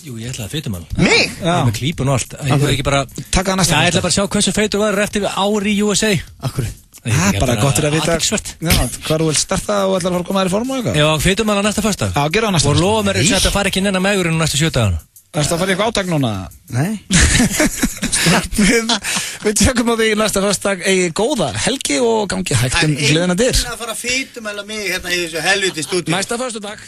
Jú, ég ætlaði að fitumæla. Mig? Já. Ég er með klípun og allt. Ég er ekki bara... Taka það næsta. Já, ég ætla bara að sjá hversu feitur var eftir ári í USA. Akkur? Það er bara gott að vita hvað þú vilt starta og ætlar að fara að koma þér í form og eitthvað. Já, fitumæla næsta föstudag. Já, gera það næsta. Og lofa mér að þetta fari ekki neina megurinn næstu 7 dagana. Erstu að fara í eitthvað átak núna? Nei. Við tökum á því næsta föstudag. Eigi góða helgi og gangi hægt gleðina dyr. Það fara að fitumæla mig hérna í þessu helviti stúdíu. Næsta föstudag.